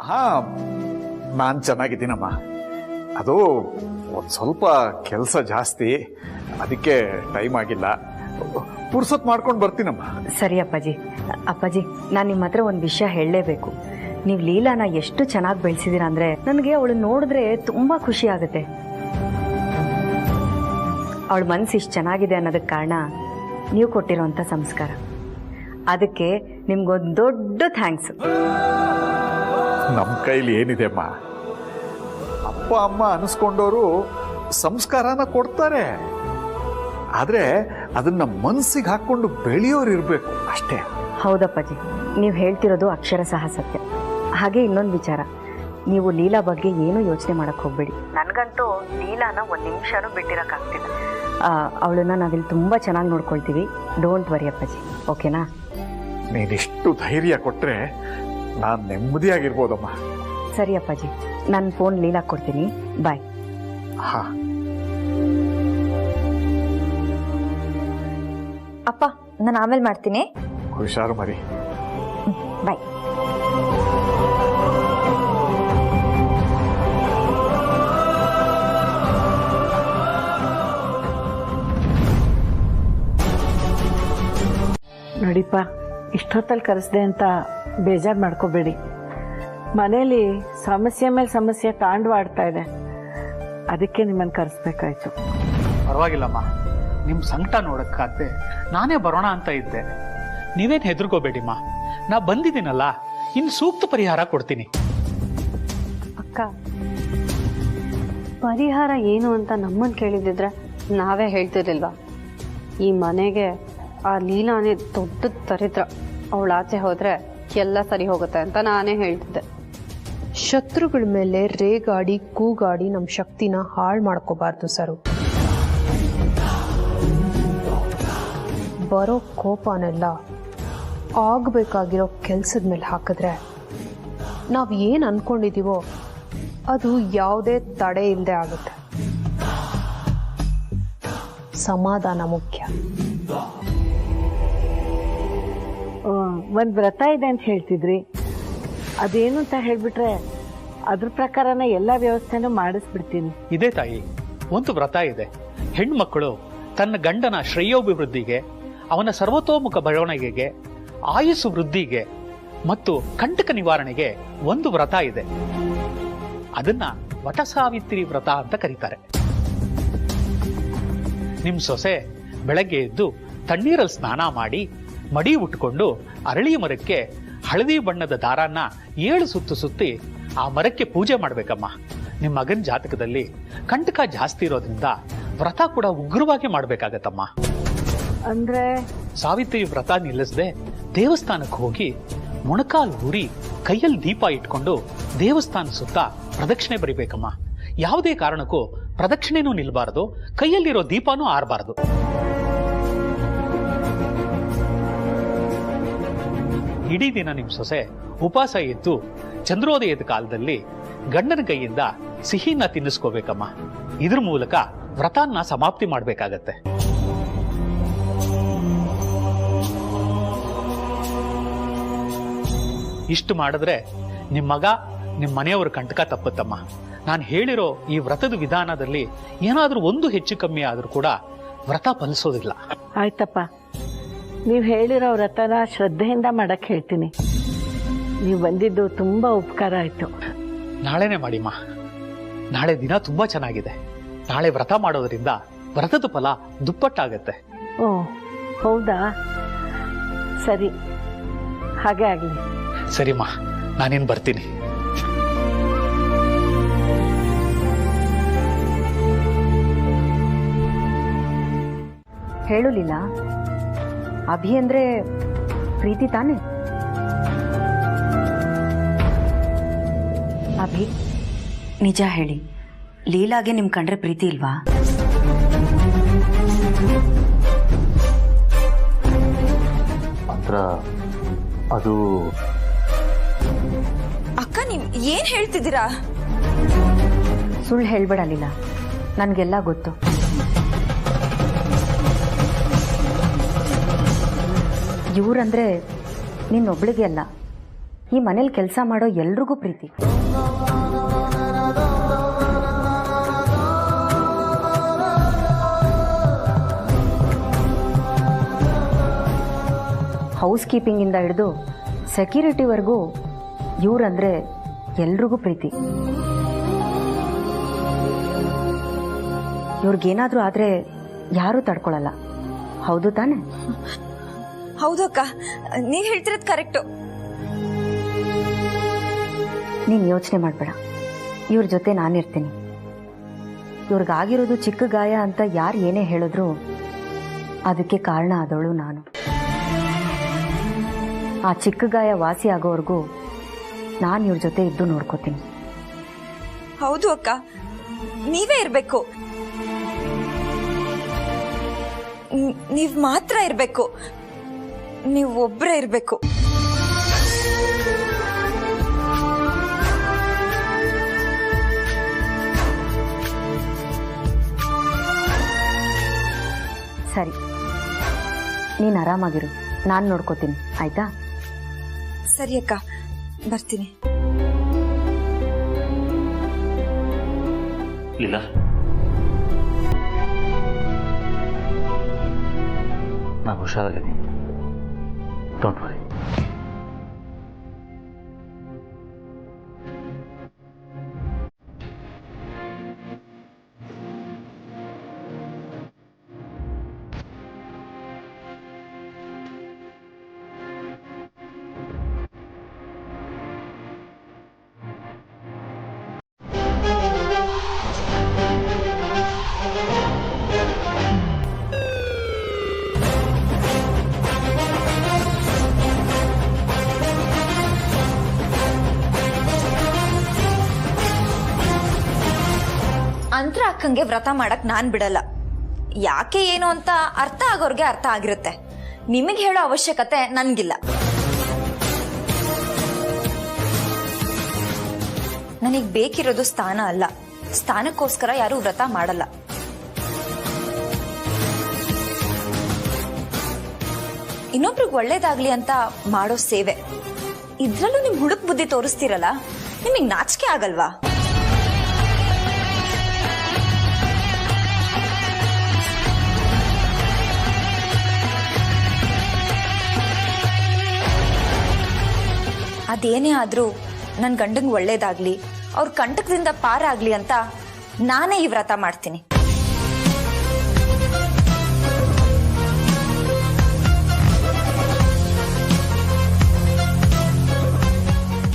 ಹಾ, ನಾನು ಚೆನ್ನಾಗಿದ್ದೀನಮ್ಮ. ಅದು ಒಂದು ಸ್ವಲ್ಪ ಕೆಲಸ ಜಾಸ್ತಿ, ಅದಕ್ಕೆ ಟೈಮ್ ಆಗಿಲ್ಲ. ಪುರ್ಸೊತ್ ಮಾಡ್ಕೊಂಡು ಬರ್ತೀನಮ್ಮ. ಸರಿ ಅಪ್ಪಾಜಿ. ಅಪ್ಪಾಜಿ, ನಾನು ನಿಮ್ಮ ಹತ್ರ ಒಂದು ವಿಷಯ ಹೇಳಲೇಬೇಕು. ನೀವು ಲೀಲಾನ ಎಷ್ಟು ಚೆನ್ನಾಗಿ ಬೆಳೆಸಿದೀರ ಅಂದ್ರೆ ನನಗೆ ಅವಳು ನೋಡಿದ್ರೆ ತುಂಬಾ ಖುಷಿ ಆಗುತ್ತೆ. ಅವಳ ಮನಸ್ಸು ಇಷ್ಟು ಚೆನ್ನಾಗಿದೆ ಅನ್ನೋದಕ್ಕೆ ಕಾರಣ ನೀವು ಕೊಟ್ಟಿರೋಂಥ ಸಂಸ್ಕಾರ. ಅದಕ್ಕೆ ನಿಮ್ಗೊಂದು ದೊಡ್ಡ ಥ್ಯಾಂಕ್ಸ್. ನಮ್ಮ ಕೈಲಿ ಏನಿದೆ ಅಮ್ಮ, ಅಪ್ಪ ಅಮ್ಮ ಅನಿಸ್ಕೊಂಡವರು ಸಂಸ್ಕಾರನ ಕೊಡ್ತಾರೆ. ಆದ್ರೆ ಅದನ್ನ ಮನಸ್ಸಿಗೆ ಹಾಕೊಂಡು ಬೆಳೆಯೋರು ಇರಬೇಕು ಅಷ್ಟೇ. ಹೌದಪ್ಪಾಜಿ, ನೀವು ಹೇಳ್ತಿರೋದು ಅಕ್ಷರಶಃ ಸತ್ಯ. ಹಾಗೆ ಇನ್ನೊಂದು ವಿಚಾರ, ನೀವು ಲೀಲಾ ಬಗ್ಗೆ ಏನೂ ಯೋಚನೆ ಮಾಡಕ್ ಹೋಗ್ಬೇಡಿ. ನನಗಂತೂ ಲೀಲಾನ ಒಂದು ನಿಮಿಷನೂ ಬಿಟ್ಟಿರಕ್ಕಾಗ್ತಿಲ್ಲ. ಅವಳನ್ನ ನಾವಿಲ್ಲಿ ತುಂಬಾ ಚೆನ್ನಾಗಿ ನೋಡ್ಕೊಳ್ತೀವಿ. ಡೋಂಟ್ ವರಿ ಅಪ್ಪಾಜಿ, ಓಕೆನಾ? ನೀನಿಷ್ಟು ಧೈರ್ಯ ಕೊಟ್ರೆ ನಾನು ನೆಮ್ಮದಿಯಾಗಿರ್ಬೋದಮ್ಮ. ಸರಿ ಅಪ್ಪಾಜಿ, ನನ್ನ ಫೋನ್ ಲೀಲಾ ಕೊಡ್ತೀನಿ. ಬಾಯ್. ಹಾ ಅಪ್ಪ, ನಾನು ಆಮೇಲೆ ಮಾಡ್ತೀನಿ. ಹುಷಾರು ಮರಿ. ಬಾಯ್. ನೋಡಿಪ್ಪ, ಇಷ್ಟೊತ್ತಲ್ಲಿ ಕರೆಸ್ದೆ ಅಂತ ಬೇಜಾರು ಮಾಡ್ಕೋಬೇಡಿ. ಮನೇಲಿ ಸಮಸ್ಯೆ ಮೇಲೆ ಸಮಸ್ಯೆ ತಾಂಡವಾಡ್ತಾ ಇದೆ, ಅದಕ್ಕೆ ನಿಮ್ಮನ್ನು ಕರೆಸ್ಬೇಕಾಯ್ತು. ಪರವಾಗಿಲ್ಲಮ್ಮ, ನಿಮ್ಮ ಸಂಕಟ ನೋಡೋಕ್ಕಾಗದೆ ನಾನೇ ಬರೋಣ ಅಂತ ಇದ್ದೆ. ನೀವೇನು ಹೆದರ್ಕೋಬೇಡಿಮ್ಮ, ನಾ ಬಂದಿದ್ದೀನಲ್ಲ, ಇನ್ನು ಸೂಕ್ತ ಪರಿಹಾರ ಕೊಡ್ತೀನಿ. ಅಕ್ಕ, ಪರಿಹಾರ ಏನು ಅಂತ ನಮ್ಮನ್ನು ಕೇಳಿದಿದ್ರೆ ನಾವೇ ಹೇಳ್ತಿರ್ಲಿಲ್ವಾ? ಈ ಮನೆಗೆ ಆ ಲೀಲಾನೇ ದೊಡ್ಡ ದರಿದ್ರ. ಅವಳು ಆಚೆ ಹೋದ್ರೆ ಎಲ್ಲ ಸರಿ ಹೋಗುತ್ತೆ ಅಂತ ನಾನೇ ಹೇಳ್ತಿದ್ದೆ. ಶತ್ರುಗಳ ಮೇಲೆ ರೇಗಾಡಿ ಕೂಗಾಡಿ ನಮ್ಮ ಶಕ್ತಿನ ಹಾಳು ಮಾಡ್ಕೋಬಾರ್ದು ಸರು. ಬರೋ ಕೋಪನೆಲ್ಲ ಆಗಬೇಕಾಗಿರೋ ಕೆಲಸದ ಮೇಲೆ ಹಾಕಿದ್ರೆ ನಾವು ಏನು ಅಂದ್ಕೊಂಡಿದ್ದೀವೋ ಅದು ಯಾವುದೇ ತಡೆ ಇಲ್ಲದೆ ಆಗುತ್ತೆ. ಸಮಾಧಾನ ಮುಖ್ಯ. ಒಂದು ವ್ರತ ಇದೆ ಅಂತ ಹೇಳ್ತಿದ್ರಿ, ಅದೇನು ಅಂತ ಹೇಳ್ಬಿಟ್ರೆ ಅದ್ರ ಪ್ರಕಾರನೇ ಎಲ್ಲ ವ್ಯವಸ್ಥೆನೂ ಮಾಡಿಸ್ಬಿಡ್ತೀನಿ. ಇದೇ ತಾಯಿ, ಒಂದು ವ್ರತ ಇದೆ. ಹೆಣ್ಮಕ್ಕಳು ತನ್ನ ಗಂಡನ ಶ್ರೇಯೋಭಿವೃದ್ಧಿಗೆ, ಅವನ ಸರ್ವತೋಮುಖ ಬೆಳವಣಿಗೆಗೆ, ಆಯುಸ್ಸು ವೃದ್ಧಿಗೆ ಮತ್ತು ಕಂಟಕ ನಿವಾರಣೆಗೆ ಒಂದು ವ್ರತ ಇದೆ. ಅದನ್ನ ವಟಸಾವಿತ್ರಿ ವ್ರತ ಅಂತ ಕರೀತಾರೆ. ನಿಮ್ ಸೊಸೆ ಬೆಳಗ್ಗೆ ಎದ್ದು ತಣ್ಣೀರಲ್ಲಿ ಸ್ನಾನ ಮಾಡಿ ಮಡಿ ಉಟ್ಕೊಂಡು ಅರಳಿ ಮರಕ್ಕೆ ಹಳದಿ ಬಣ್ಣದ ದಾರನ್ನ 7 ಸುತ್ತು ಸುತ್ತಿ ಆ ಮರಕ್ಕೆ ಪೂಜೆ ಮಾಡ್ಬೇಕಮ್ಮ. ನಿಮ್ ಮಗನ ಜಾತಕದಲ್ಲಿ ಕಂಟಕ ಜಾಸ್ತಿ ಇರೋದ್ರಿಂದ ವ್ರತ ಕೂಡ ಉಗ್ರವಾಗಿ ಮಾಡ್ಬೇಕಾಗತ್ತಮ್ಮ. ಅಂದ್ರೆ ಸಾವಿತ್ರಿ ವ್ರತ ನಿಲ್ಲಿಸದೆ ದೇವಸ್ಥಾನಕ್ಕೆ ಹೋಗಿ ಮೊಣಕಾಲು ಊರಿ ಕೈಯಲ್ಲಿ ದೀಪ ಇಟ್ಕೊಂಡು ದೇವಸ್ಥಾನ ಸುತ್ತ ಪ್ರದಕ್ಷಿಣೆ ಬರಿಬೇಕಮ್ಮ. ಯಾವುದೇ ಕಾರಣಕ್ಕೂ ಪ್ರದಕ್ಷಿಣೆನೂ ನಿಲ್ಬಾರದು, ಕೈಯಲ್ಲಿರೋ ದೀಪನೂ ಆರಬಾರದು. ಇಡೀ ದಿನ ನಿಮ್ ಸೊಸೆ ಉಪವಾಸ ಇದ್ದು ಚಂದ್ರೋದಯದ ಕಾಲದಲ್ಲಿ ಗಂಡನ ಕೈಯಿಂದ ಸಿಹಿನ ತಿನ್ನಿಸ್ಕೋಬೇಕಮ್ಮ. ಇದ್ರ ಮೂಲಕ ವ್ರತನ ಸಮಾಪ್ತಿ ಮಾಡ್ಬೇಕಾಗತ್ತೆ. ಇಷ್ಟು ಮಾಡಿದ್ರೆ ನಿಮ್ ಮಗ ನಿಮ್ ಮನೆಯವ್ರ ಕಂಟಕ ತಪ್ಪುತ್ತಮ್ಮ. ನಾನು ಹೇಳಿರೋ ಈ ವ್ರತದ ವಿಧಾನದಲ್ಲಿ ಏನಾದ್ರೂ ಒಂದು ಹೆಚ್ಚು ಕಮ್ಮಿ ಆದ್ರೂ ಕೂಡ ವ್ರತ ಫಲಿಸೋದಿಲ್ಲ. ಆಯ್ತಪ್ಪ, ನೀವು ಹೇಳಿರೋ ವ್ರತನ ಶ್ರದ್ಧೆಯಿಂದ ಮಾಡಕ್ ಹೇಳ್ತೀನಿ. ನೀವು ಬಂದಿದ್ದು ತುಂಬಾ ಉಪಕಾರ ಆಯ್ತು. ನಾಳೆನೆ ಮಾಡಿಮ್ಮ. ನಾಳೆ ದಿನ ತುಂಬಾ ಚೆನ್ನಾಗಿದೆ. ನಾಳೆ ವ್ರತ ಮಾಡೋದ್ರಿಂದ ವ್ರತದ ಫಲ ದುಪ್ಪಟ್ಟಾಗತ್ತೆ. ಓ ಹೌದಾ? ಸರಿ, ಹಾಗೆ ಆಗ್ಲಿ. ಸರಿಮ್ಮ, ನಾನೇನ್ ಬರ್ತೀನಿ. ಹೇಳು ಲೀಲಾ, ಅಭಿ ಅಂದ್ರೆ ಪ್ರೀತಿ ತಾನೆ? ಅಭಿ, ನಿಜ ಹೇಳಿ, ಲೀಲಾಗೆ ನಿಮ್ ಕಂಡ್ರೆ ಪ್ರೀತಿ ಇಲ್ವಾ? ಅಂದ್ರ ಅದು ಅಕ್ಕ, ನೀವ್ ಏನ್ ಹೇಳ್ತಿದ್ದೀರಾ? ಸುಳ್ಳು ಹೇಳ್ಬೇಡ ಲೀಲಾ, ನನ್ಗೆಲ್ಲ ಗೊತ್ತು. ಇವ್ರಂದ್ರೆ ನಿನ್ನೊಬ್ಳಿಗೆ ಅಲ್ಲ, ಈ ಮನೇಲಿ ಕೆಲಸ ಮಾಡೋ ಎಲ್ರಿಗೂ ಪ್ರೀತಿ. ಹೌಸ್ ಕೀಪಿಂಗಿಂದ ಹಿಡಿದು ಸೆಕ್ಯೂರಿಟಿವರೆಗೂ ಇವ್ರಂದ್ರೆ ಎಲ್ರಿಗೂ ಪ್ರೀತಿ. ಇವ್ರಿಗೇನಾದ್ರೂ ಆದ್ರೆ ಯಾರೂ ತಡ್ಕೊಳಲ್ಲ. ಹೌದು ತಾನೆ? ಹೌದು ಅಕ್ಕ, ನೀವ್ ಹೇಳ್ತಿರೋದು ಕರೆಕ್ಟು. ನೀನ್ ಯೋಚನೆ ಮಾಡ್ಬೇಡ, ಇವ್ರ ಜೊತೆ ನಾನಿರ್ತೀನಿ. ಇವ್ರಿಗಾಗಿರೋದು ಚಿಕ್ಕ ಗಾಯ ಅಂತ ಯಾರು ಏನೇ ಹೇಳಿದ್ರು ಅದಕ್ಕೆ ಕಾರಣ ಆದವಳು ನಾನು. ಆ ಚಿಕ್ಕ ಗಾಯ ವಾಸಿ ಆಗೋವರೆಗೂ ನಾನು ಇವ್ರ ಜೊತೆ ಇದ್ದು ನೋಡ್ಕೋತೀನಿ. ಹೌದು ಅಕ್ಕ, ನೀವೇ ಇರ್ಬೇಕು. ನೀವ್ ಮಾತ್ರ ಇರ್ಬೇಕು. ನೀವು ಒಬ್ರೇ ಇರ್ಬೇಕು. ಸರಿ, ನೀನ್ ಆರಾಮಾಗಿರು, ನಾನು ನೋಡ್ಕೋತೀನಿ. ಆಯ್ತಾ? ಸರಿ ಅಕ್ಕ, ಬರ್ತೀನಿ. ಲೀಲಾ, ನಾನು ಹುಷಾರಾಗಿದ್ದೀನಿ. Don't worry. ಅಂತರ ಅಕ್ಕಂಗೆ ವ್ರತ ಮಾಡಕ್ ನಾನ್ ಬಿಡಲ್ಲ. ಯಾಕೆ ಏನು ಅಂತ ಅರ್ಥ ಆಗೋರ್ಗೆ ಅರ್ಥ ಆಗಿರುತ್ತೆ. ನಿಮಗೆ ಹೇಳೋ ಅವಶ್ಯಕತೆ ನನ್ಗಿಲ್ಲ. ನನಗ್ ಬೇಕಿರೋದು ಸ್ಥಾನ ಅಲ್ಲ. ಸ್ಥಾನಕ್ಕೋಸ್ಕರ ಯಾರು ವ್ರತ ಮಾಡಲ್ಲ. ಇನ್ನೊಬ್ರಿಗೆ ಒಳ್ಳೇದಾಗ್ಲಿ ಅಂತ ಮಾಡೋ ಸೇವೆ. ಇದ್ರಲ್ಲೂ ನಿಮ್ ಹುಡುಕ್ ಬುದ್ಧಿ ತೋರಿಸ್ತಿರಲ್ಲ, ನಿಮಗ್ ನಾಚಿಕೆ ಆಗಲ್ವಾ? ಅದೇನೇ ಆದ್ರೂ ನನ್ ಗಂಡಂಗ್ ಒಳ್ಳೇದಾಗ್ಲಿ, ಅವ್ರ ಕಂಟಕದಿಂದ ಪಾರಾಗ್ಲಿ ಅಂತ ನಾನೇ ಈ ವ್ರತ ಮಾಡ್ತೀನಿ.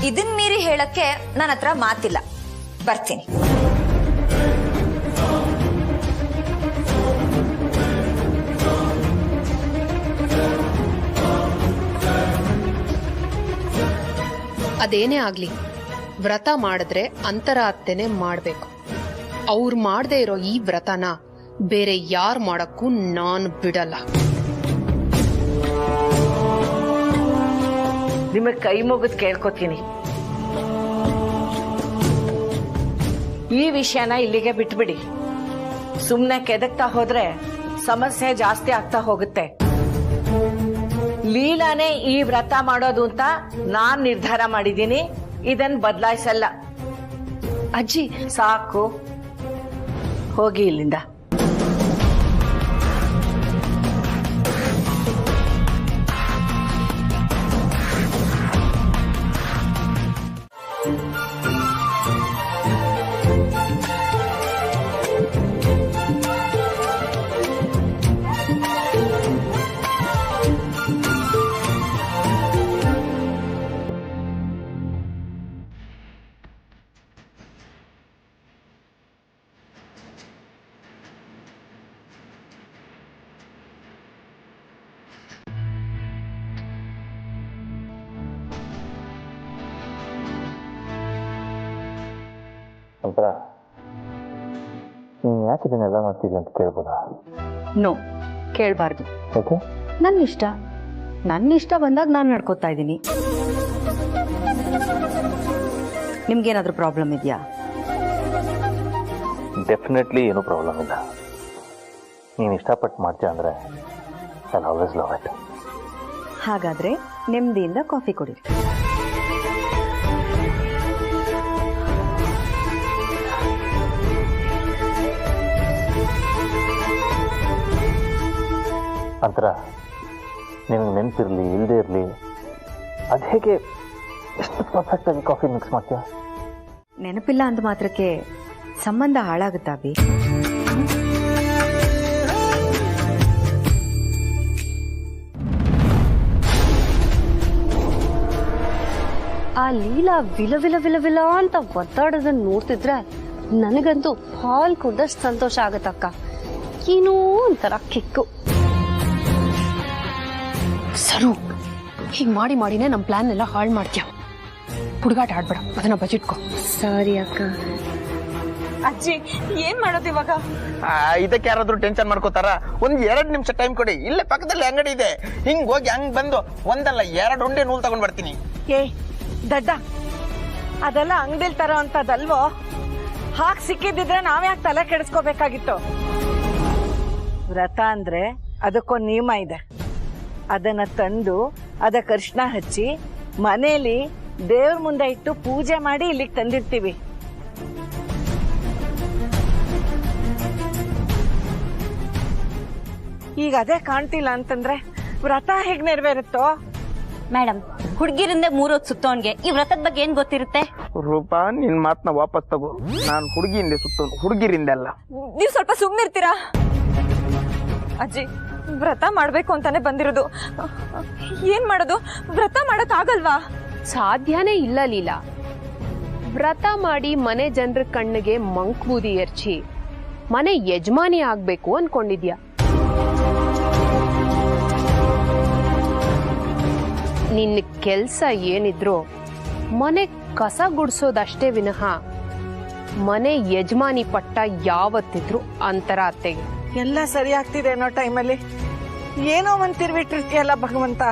ಇದನ್ ಮೀರಿ ಹೇಳಕ್ಕೆ ನನ್ನ ಹತ್ರ ಮಾತಿಲ್ಲ. ಬರ್ತೀನಿ. ಅದೇನೇ ಆಗ್ಲಿ, ವ್ರತ ಮಾಡಿದ್ರೆ ಅಂತರಾತ್ತೆನೆ ಮಾಡ್ಬೇಕು. ಅವ್ರು ಮಾಡದೇ ಇರೋ ಈ ವ್ರತನ ಬೇರೆ ಯಾರು ಮಾಡಕ್ಕೂ ನಾನು ಬಿಡಲ್ಲ. ನಿಮಗ್ ಕೈ ಮುಗಿದ್ ಕೇಳ್ಕೊತೀನಿ, ಈ ವಿಷಯನ ಇಲ್ಲಿಗೆ ಬಿಟ್ಬಿಡಿ. ಸುಮ್ನೆ ಕೆದಕ್ತಾ ಹೋದ್ರೆ ಸಮಸ್ಯೆ ಜಾಸ್ತಿ ಆಗ್ತಾ ಹೋಗುತ್ತೆ. ಲೀಲಾನೇ ಈ ವ್ರತ ಮಾಡೋದು ಅಂತ ನಾನ್ ನಿರ್ಧಾರ ಮಾಡಿದ್ದೀನಿ. ಇದನ್ ಬದಲಾಯಿಸಲ್ಲ. ಅಜ್ಜಿ ಸಾಕು, ಹೋಗಿ ಇಲ್ಲಿಂದ. ನಂತರ ನೀನು ಯಾಕೆ ಇದನ್ನೆಲ್ಲ ಮಾಡ್ತಿದ್ದೆ ಅಂತ ಕೇಳ್ಬೋದಾ? ನೋ, ಕೇಳಬಾರ್ದು. ಓಕೆ, ನನ್ನ ಇಷ್ಟ ಬಂದಾಗ ನಾನು ನಡ್ಕೋತಾ ಇದ್ದೀನಿ. ನಿಮ್ಗೇನಾದ್ರೂ ಪ್ರಾಬ್ಲಮ್ ಇದೆಯಾ? ಡೆಫಿನೆಟ್ಲಿ ಏನೂ ಪ್ರಾಬ್ಲಮ್ ಇಲ್ಲ. ನೀನು ಇಷ್ಟಪಟ್ಟು ಮಾಡ್ತೀಯ ಅಂದರೆ ಐ ಆಲ್ವೇಸ್ ಲವ್ ಇಟ್. ಹಾಗಾದ್ರೆ ನೆಮ್ಮದಿಯಿಂದ ಕಾಫಿ ಕುಡೀರಿ. ಅಂತರ ನಿನಗೆ ನೆನಪಿರಲಿ ಇಲ್ಲದೆ ಇರಲಿ, ಅದು ಹೇಗೆ ಎಷ್ಟು ಪರ್ಫೆಕ್ಟಾಗಿ ಕಾಫಿ ಮಿಕ್ಸ್ ಮಾಡ್ತೀಯ? ನೆನಪಿಲ್ಲ ಅಂದ ಮಾತ್ರಕ್ಕೆ ಸಂಬಂಧ ಹಾಳಾಗುತ್ತಾ ಬಿ? ಆ ಲೀಲಾ ವಿಲ ವಿಲ ವಿಲ ವಿಲ ಅಂತ ಒದ್ದಾಡೋದನ್ನ ನೋಡ್ತಿದ್ರೆ ನನಗಂತೂ ಹಾಲ್ ಕುಡ್ದಷ್ಟು ಸಂತೋಷ ಆಗತ್ತಕ್ಕ. ಏನೋ ಒಂಥರ ಕಿಕ್ಕು. ಸರು, ಹೀಗ್ ಮಾಡಿ ಮಾಡಿನೇ ನಮ್ ಪ್ಲಾನ್ ಎಲ್ಲ ಹಾಳು ಮಾಡ್ತೀಯ. ಹುಡುಗಾಟ ಆಡ್ಬೇಡ, ಅದನ್ನ ಬಜೆಟ್ಕೋ. ಸಾರಿ ಅಕ್ಕ. ಅಜ್ಜಿ ಏನ್ ಮಾಡೋದು ಇವಾಗ? ಇದಕ್ಕೆ ಯಾರಾದ್ರೂ ಟೆನ್ಷನ್ ಮಾಡ್ಕೋತಾರ? ಒಂದ್ 2 ನಿಮಿಷ ಟೈಮ್ ಕೊಡಿ. ಇಲ್ಲೇ ಪಕ್ಕದಲ್ಲಿ ಅಂಗಡಿ ಇದೆ, ಹಿಂಗ್ ಹೋಗಿ ಹಂಗ್ ಬಂದು ಒಂದಲ್ಲ 2 ಉಂಡೆ ನೂಲ್ ತಗೊಂಡ್ ಬರ್ತೀನಿ. ಏ ದಡ್ಡ, ಅದೆಲ್ಲ ಅಂಗಡಿಲ್ ತರೋ ಅಂತದಲ್ವೋ? ಹಾಕ್ ಸಿಕ್ಕಿದ್ರೆ ನಾವ್ಯಾಕೆ ತಲೆ ಕೆಡಿಸ್ಕೋಬೇಕಾಗಿತ್ತು? ವ್ರತ ಅಂದ್ರೆ ಅದಕ್ಕೊಂದು ನಿಯಮ ಇದೆ. ಅದನ್ನ ತಂದು ಅದಕ್ಕೆ ಅರಿಶಿನ ಹಚ್ಚಿ ಮನೇಲಿ ದೇವ್ರ ಮುಂದೆ ಇಟ್ಟು ಪೂಜೆ ಮಾಡಿ ಇಲ್ಲಿಗೆ ತಂದಿರ್ತೀವಿ. ಈಗ ಅದೇ ಕಾಣ್ತಿಲ್ಲ ಅಂತಂದ್ರೆ ವ್ರತ ಹೇಗ್ ನೆರವೇರುತ್ತೋ? ಮೇಡಮ್, ಹುಡುಗಿರಿಂದ 3 ಹೊತ್ತು ಸುತ್ತೋನ್ಗೆ ಈ ವ್ರತದ ಬಗ್ಗೆ ಏನ್ ಗೊತ್ತಿರುತ್ತೆ? ರೂಪಾ, ನಿನ್ ಮಾತನ್ನ ವಾಪಸ್ ತಗೋ. ನಾನು ಹುಡುಗಿಯಿಂದ ಸುತ್ತೋನು, ಹುಡುಗಿರಿಂದಲ್ಲ. ನೀವ್ ಸ್ವಲ್ಪ ಸುಮ್ಮನಿರ್ತೀರಾ? ಅಜ್ಜಿ, ವ್ರತ ಮಾಡ್ಬೇಕು ಅಂತಾನೆ ಬಂದಿರೋದು. ಏನ್ ಮಾಡೋದು? ವ್ರತ ಮಾಡಕ್ ಆಗಲ್ವಾ? ಸಾಧ್ಯನೇ ಇಲ್ಲ ಲೀಲಾ. ವ್ರತ ಮಾಡಿ ಮನೆ ಜನರ ಕಣ್ಣಿಗೆ ಮಂಕ್ ಬೂದಿ ಎರಚಿ ಮನೆ ಯಜಮಾನಿ ಆಗ್ಬೇಕು ಅನ್ಕೊಂಡಿದ್ಯಾ? ನಿನ್ನ ಕೆಲ್ಸ ಏನಿದ್ರು ಮನೆ ಕಸ ಗುಡ್ಸೋದಷ್ಟೇ ವಿನಃ ಮನೆ ಯಜಮಾನಿ ಪಟ್ಟ ಯಾವತ್ತಿದ್ರು ಅಂತರ ಅತ್ತೆಗೆ. ಎಲ್ಲ ಸರಿ ಆಗ್ತಿದೆ ಅನ್ನೋ ಟೈಮಲ್ಲಿ ಏನೋ ಒಂದ್ ತಿರ್ಬಿಟ್ಟಿರ್ತೀಯಲ್ಲ ಭಗವಂತ.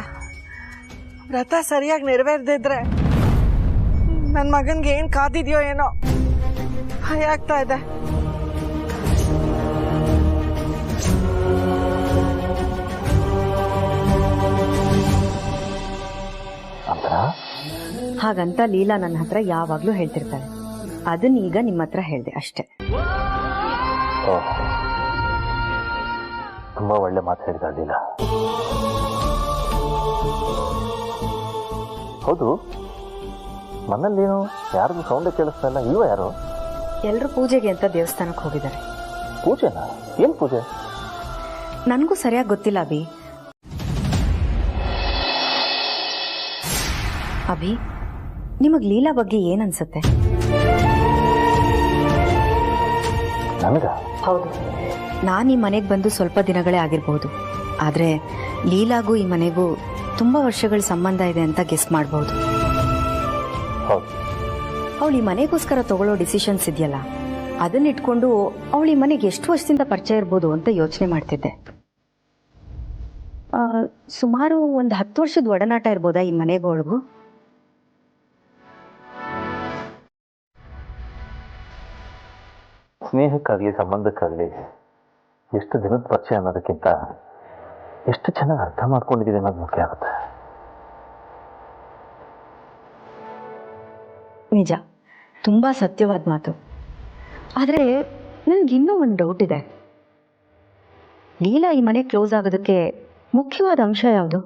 ವ್ರತ ಸರಿಯಾಗಿ ನೆರವೇರ್ದಿದ್ರೆ ನನ್ನ ಮಗನ್ಗೆ ಏನ್ ಕಾದಿದ್ಯೋ ಏನೋ ಭಯ ಆಗ್ತಾ ಇದೆ. ಹಾಗಂತ ಲೀಲಾ ನನ್ನ ಹತ್ರ ಯಾವಾಗ್ಲೂ ಹೇಳ್ತಿರ್ತಾಳೆ. ಅದನ್ನ ಈಗ ನಿಮ್ಮ ಹತ್ರ ಹೇಳ್ದೆ ಅಷ್ಟೇ. ತುಂಬಾ ಒಳ್ಳೆ ಮಾತು ಹೇಳಿದ ಲೀಲಾ. ಹೌದು, ಮನೇಲೇನು ಯಾರಿಗೂ ಸೌಂಡ್ ಕೇಳಿಸ್ತಾ ಇಲ್ಲ, ಇಲ್ವ ಯಾರು? ಎಲ್ರು ಪೂಜೆಗೆ ಅಂತ ದೇವಸ್ಥಾನಕ್ಕೆ ಹೋಗಿದ್ದಾರೆ. ಪೂಜೆನಾ? ಏನ್ ಪೂಜೆ? ನನಗೂ ಸರಿಯಾಗಿ ಗೊತ್ತಿಲ್ಲ ಅಭಿ. ಅಭಿ, ನಿಮಗ್ ಲೀಲಾ ಬಗ್ಗೆ ಏನ್ ಅನ್ಸುತ್ತೆ? ಹೌದು, ನಾನು ಈ ಮನೆಗೆ ಬಂದು ಸ್ವಲ್ಪ ದಿನಗಳೇ ಆಗಿರ್ಬಹುದು. ಆದ್ರೆ ಲೀಲಾಗೂ ಈ ಮನೆಗೂ ತುಂಬಾ ವರ್ಷಗಳ ಸಂಬಂಧ ಇದೆ ಅಂತ ಗೆಸ್ ಮಾಡಬಹುದು. ಅವಳು ಈ ಮನೆಗೋಸ್ಕರ ತಗೊಳ್ಳೋ ಡಿಸಿಷನ್ಸ್ ಇದೆಯಲ್ಲ, ಅದನ್ನ ಇಟ್ಕೊಂಡು ಅವಳು ಈ ಮನೆಗೆ ಎಷ್ಟು ವರ್ಷದಿಂದ ಪರಿಚಯ ಇರ್ಬೋದು ಅಂತ ಯೋಚನೆ ಮಾಡ್ತಿದ್ದೆ. ಸುಮಾರು ಒಂದು 10 ವರ್ಷದ ಒಡನಾಟ ಇರ್ಬೋದಾ ಈ ಮನೆಗೊಳಗೂ? ಸ್ನೇಹಕ್ಕಾಗಲಿ ಸಂಬಂಧಕ್ಕಾಗಲಿ ಎಷ್ಟು ದಿನದ ಪರಿಚಯ ಅನ್ನೋದಕ್ಕಿಂತ ಎಷ್ಟು ಚೆನ್ನಾಗಿ ಅರ್ಥ ಮಾಡ್ಕೊಂಡಿದ್ದೀವಿ ಅನ್ನೋದು ಮುಖ್ಯ ಆಗುತ್ತೆ. ನಿಜ, ತುಂಬಾ ಸತ್ಯವಾದ ಮಾತು. ಆದ್ರೆ ನನ್ಗಿನ್ನೂ ಒಂದು ಡೌಟ್ ಇದೆ. ಲೀಲಾ ಈ ಮನೆ ಕ್ಲೋಸ್ ಆಗೋದಕ್ಕೆ ಮುಖ್ಯವಾದ ಅಂಶ ಯಾವುದು?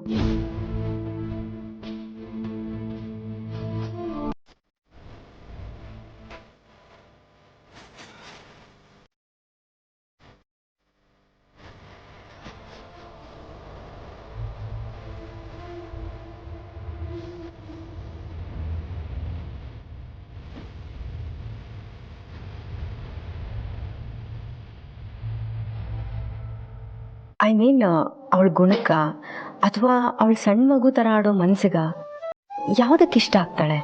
ಐ ಮೀನ್ ಅವಳ ಗುಣಕ್ಕ ಅಥವಾ ಅವಳ ಸಣ್ಣ ಮಗು ತರ ಆಡೋ ಮನ್ಸಿಗ ಯಾವುದಕ್ಕೆ ಇಷ್ಟ ಆಗ್ತಾಳೆ?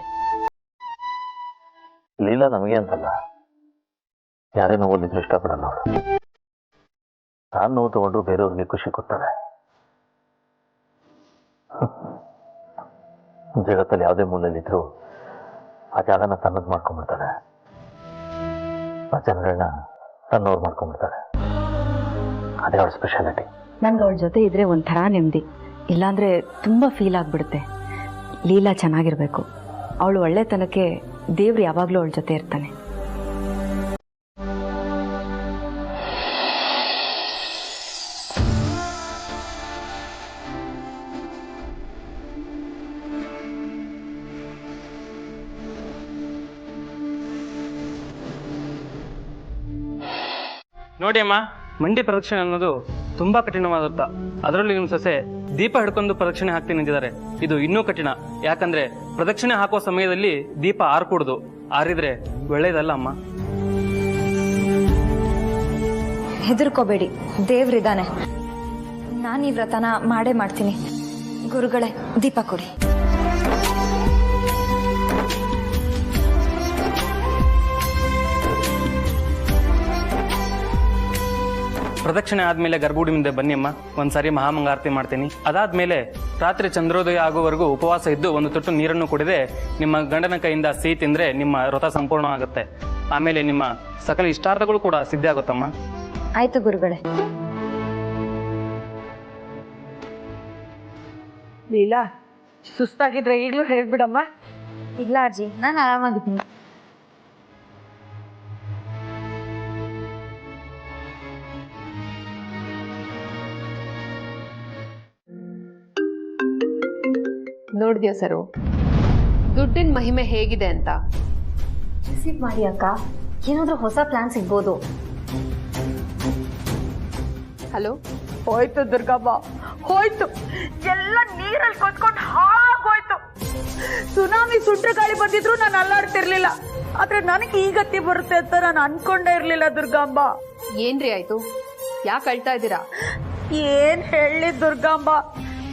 ಲೀಲಾ ನಮಗೆ ಅಂತಲ್ಲ, ಯಾರೇ ನೋವು ಇಷ್ಟಪಡಲ್ಲ ಅವಳು. ನಾನು ನೋವು ತಗೊಂಡ್ರು ಬೇರೆಯವ್ರಿಗೆ ಖುಷಿ ಕೊಡ್ತಾಳೆ. ಜಗತ್ತಲ್ಲಿ ಯಾವುದೇ ಮೂಲೆಯಲ್ಲಿದ್ರು ಆ ಜಾಗನ ತನ್ನದು ಮಾಡ್ಕೊಂಡ್ಬಿಡ್ತಾಳೆ, ಆ ಜನಗಳನ್ನ ತನ್ನವ್ರು ಮಾಡ್ಕೊಂಡ್ಬಿಡ್ತಾಳೆ. ಅದೇ ಅವಳ ಸ್ಪೆಷಾಲಿಟಿ. ನನ್ಗೆ ಅವಳ ಜೊತೆ ಇದ್ರೆ ಒಂಥರ ನೆಮ್ಮದಿ, ಇಲ್ಲಾಂದ್ರೆ ತುಂಬಾ ಫೀಲ್ ಆಗ್ಬಿಡುತ್ತೆ. ಲೀಲಾ ಚೆನ್ನಾಗಿರ್ಬೇಕು, ಅವಳು ಒಳ್ಳೆತನಕ್ಕೆ ದೇವ್ರು ಯಾವಾಗ್ಲೂ ಅವಳ ಜೊತೆ ಇರ್ತಾನೆ. ನೋಡಿ ಅಮ್ಮ, ಮಂಡಿ ಪ್ರದಕ್ಷಿಣೆ ಅನ್ನೋದು ತುಂಬಾ ಕಠಿಣವಾದತ್ತ. ಅದರಲ್ಲಿ ನಿಮ್ಮ ಸೊಸೆ ದೀಪ ಹಿಡ್ಕೊಂಡು ಪ್ರದಕ್ಷಿಣೆ ಹಾಕ್ತೀನಿ ನಿಂತಿದ್ದಾರೆ. ಇದು ಇನ್ನೂ ಕಠಿಣ. ಯಾಕಂದ್ರೆ ಪ್ರದಕ್ಷಿಣೆ ಹಾಕೋ ಸಮಯದಲ್ಲಿ ದೀಪ ಆರ್ಕೂಡ್ದು, ಆರಿದ್ರೆ ಒಳ್ಳೇದಲ್ಲ ಅಮ್ಮ. ಹೆದರ್ಕೋಬೇಡಿ, ದೇವ್ರಿದ್ದಾನೆ. ನಾನು ಈ ವ್ರತನ ಮಾಡೇ ಮಾಡ್ತೀನಿ. ಗುರುಗಳೇ, ದೀಪ ಕೊಡಿ. ಪ್ರದಕ್ಷಿಣೆ ಆದ್ಮೇಲೆ ಗರ್ಭಗುಡಿ ಮುಂದೆ ಬನ್ನಿ ಅಮ್ಮ, ಒಂದ್ಸಾರಿ ಮಹಾಮಂಗಾರತಿ ಮಾಡ್ತೀನಿ. ಅದಾದ್ಮೇಲೆ ರಾತ್ರಿ ಚಂದ್ರೋದಯ ಆಗುವವರೆಗೂ ಉಪವಾಸ ಇದ್ದು ಒಂದು ತೊಟ್ಟು ನೀರನ್ನು ಕುಡಿದೆ ನಿಮ್ಮ ಗಂಡನ ಕೈಯಿಂದ ಸಿಹಿ ತಿಂದ್ರೆ ನಿಮ್ಮ ವ್ರತ ಸಂಪೂರ್ಣ ಆಗುತ್ತೆ. ಆಮೇಲೆ ನಿಮ್ಮ ಸಕಲ ಇಷ್ಟಾರ್ಥಗಳು ಕೂಡ ಸಿದ್ಧ ಆಗುತ್ತಮ್ಮ. ಆಯ್ತು ಗುರುಗಳೇ. ಲೀಲಾ, ಸುಸ್ತಾಗಿದ್ರೆ ಈಗಲೂ ಹೇಳ್ಬಿಡಮ್ಮ. ಇಲ್ಲ ಅಜ್ಜಿ, ನಾನು ಆರಾಮಾಗಿದ್ದೀನಿ. ನೋಡಿದ್ಯಾ ಸರು, ದುಡ್ಡಿನ ಮಹಿಮೆ ಹೇಗಿದೆ ಅಂತ? ರಿಸೀವ್ ಮಾಡಿ ಅಕ್ಕ, ಏನಾದ್ರೂ ಹೊಸ ಪ್ಲಾನ್ ಸಿಗ್ಬೋದು. ಹಲೋ. ಹೋಯ್ತು ದುರ್ಗಮ್ಮ, ಹೋಯ್ತು. ಎಲ್ಲ ನೀರಲ್ಲಿ ಕೊತ್ಕೊಂಡು ಹಾಗೋಯ್ತು. ಸುನಾಮಿ ಸುಂಟ್ರ ಗಾಳಿ ಬಂದಿದ್ರು ನಾನು ಅಲ್ಲಾಡ್ತಿರ್ಲಿಲ್ಲ. ಆದ್ರೆ ನನಗೆ ಈ ಗತಿ ಬರುತ್ತೆ ಅಂತ ನಾನು ಅನ್ಕೊಂಡೇ ಇರ್ಲಿಲ್ಲ ದುರ್ಗಾಂಬ. ಏನ್ರಿ ಆಯ್ತು? ಯಾಕೆ ಅಳ್ತಾ ಇದ್ದೀರಾ? ಏನ್ ಹೇಳಿ ದುರ್ಗಾಂಬ,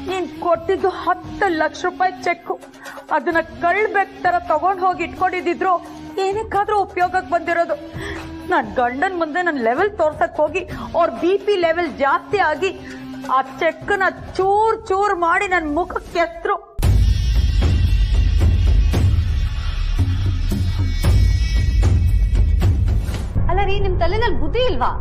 ನೀನ್ ಕೊಟ್ಟಿದ್ದು 10 ಲಕ್ಷ ರೂಪಾಯಿ ಚೆಕ್ಕು. ಅದನ್ನ ಕಳ್ಬೇಕ್ ತರ ತಗೊಂಡ್ ಹೋಗಿ ಇಟ್ಕೊಂಡಿದ್ರು ಏನಕ್ಕಾದ್ರೂ ಉಪಯೋಗಕ್ಕೆ ಬಂದಿರೋದು. ನನ್ ಗಂಡನ್ ಮುಂದೆ ನನ್ ಲೆವೆಲ್ ತೋರ್ಸಕ್ ಹೋಗಿ ಅವ್ರ BP ಲೆವೆಲ್ ಜಾಸ್ತಿ ಆಗಿ ಆ ಚೆಕ್ನ ಚೂರ್ ಚೂರ್ ಮಾಡಿ ನನ್ ಮುಖಕ್ಕೆ ಎಸ್ರು. ಗೊತ್ತಿಲ್ವಾ?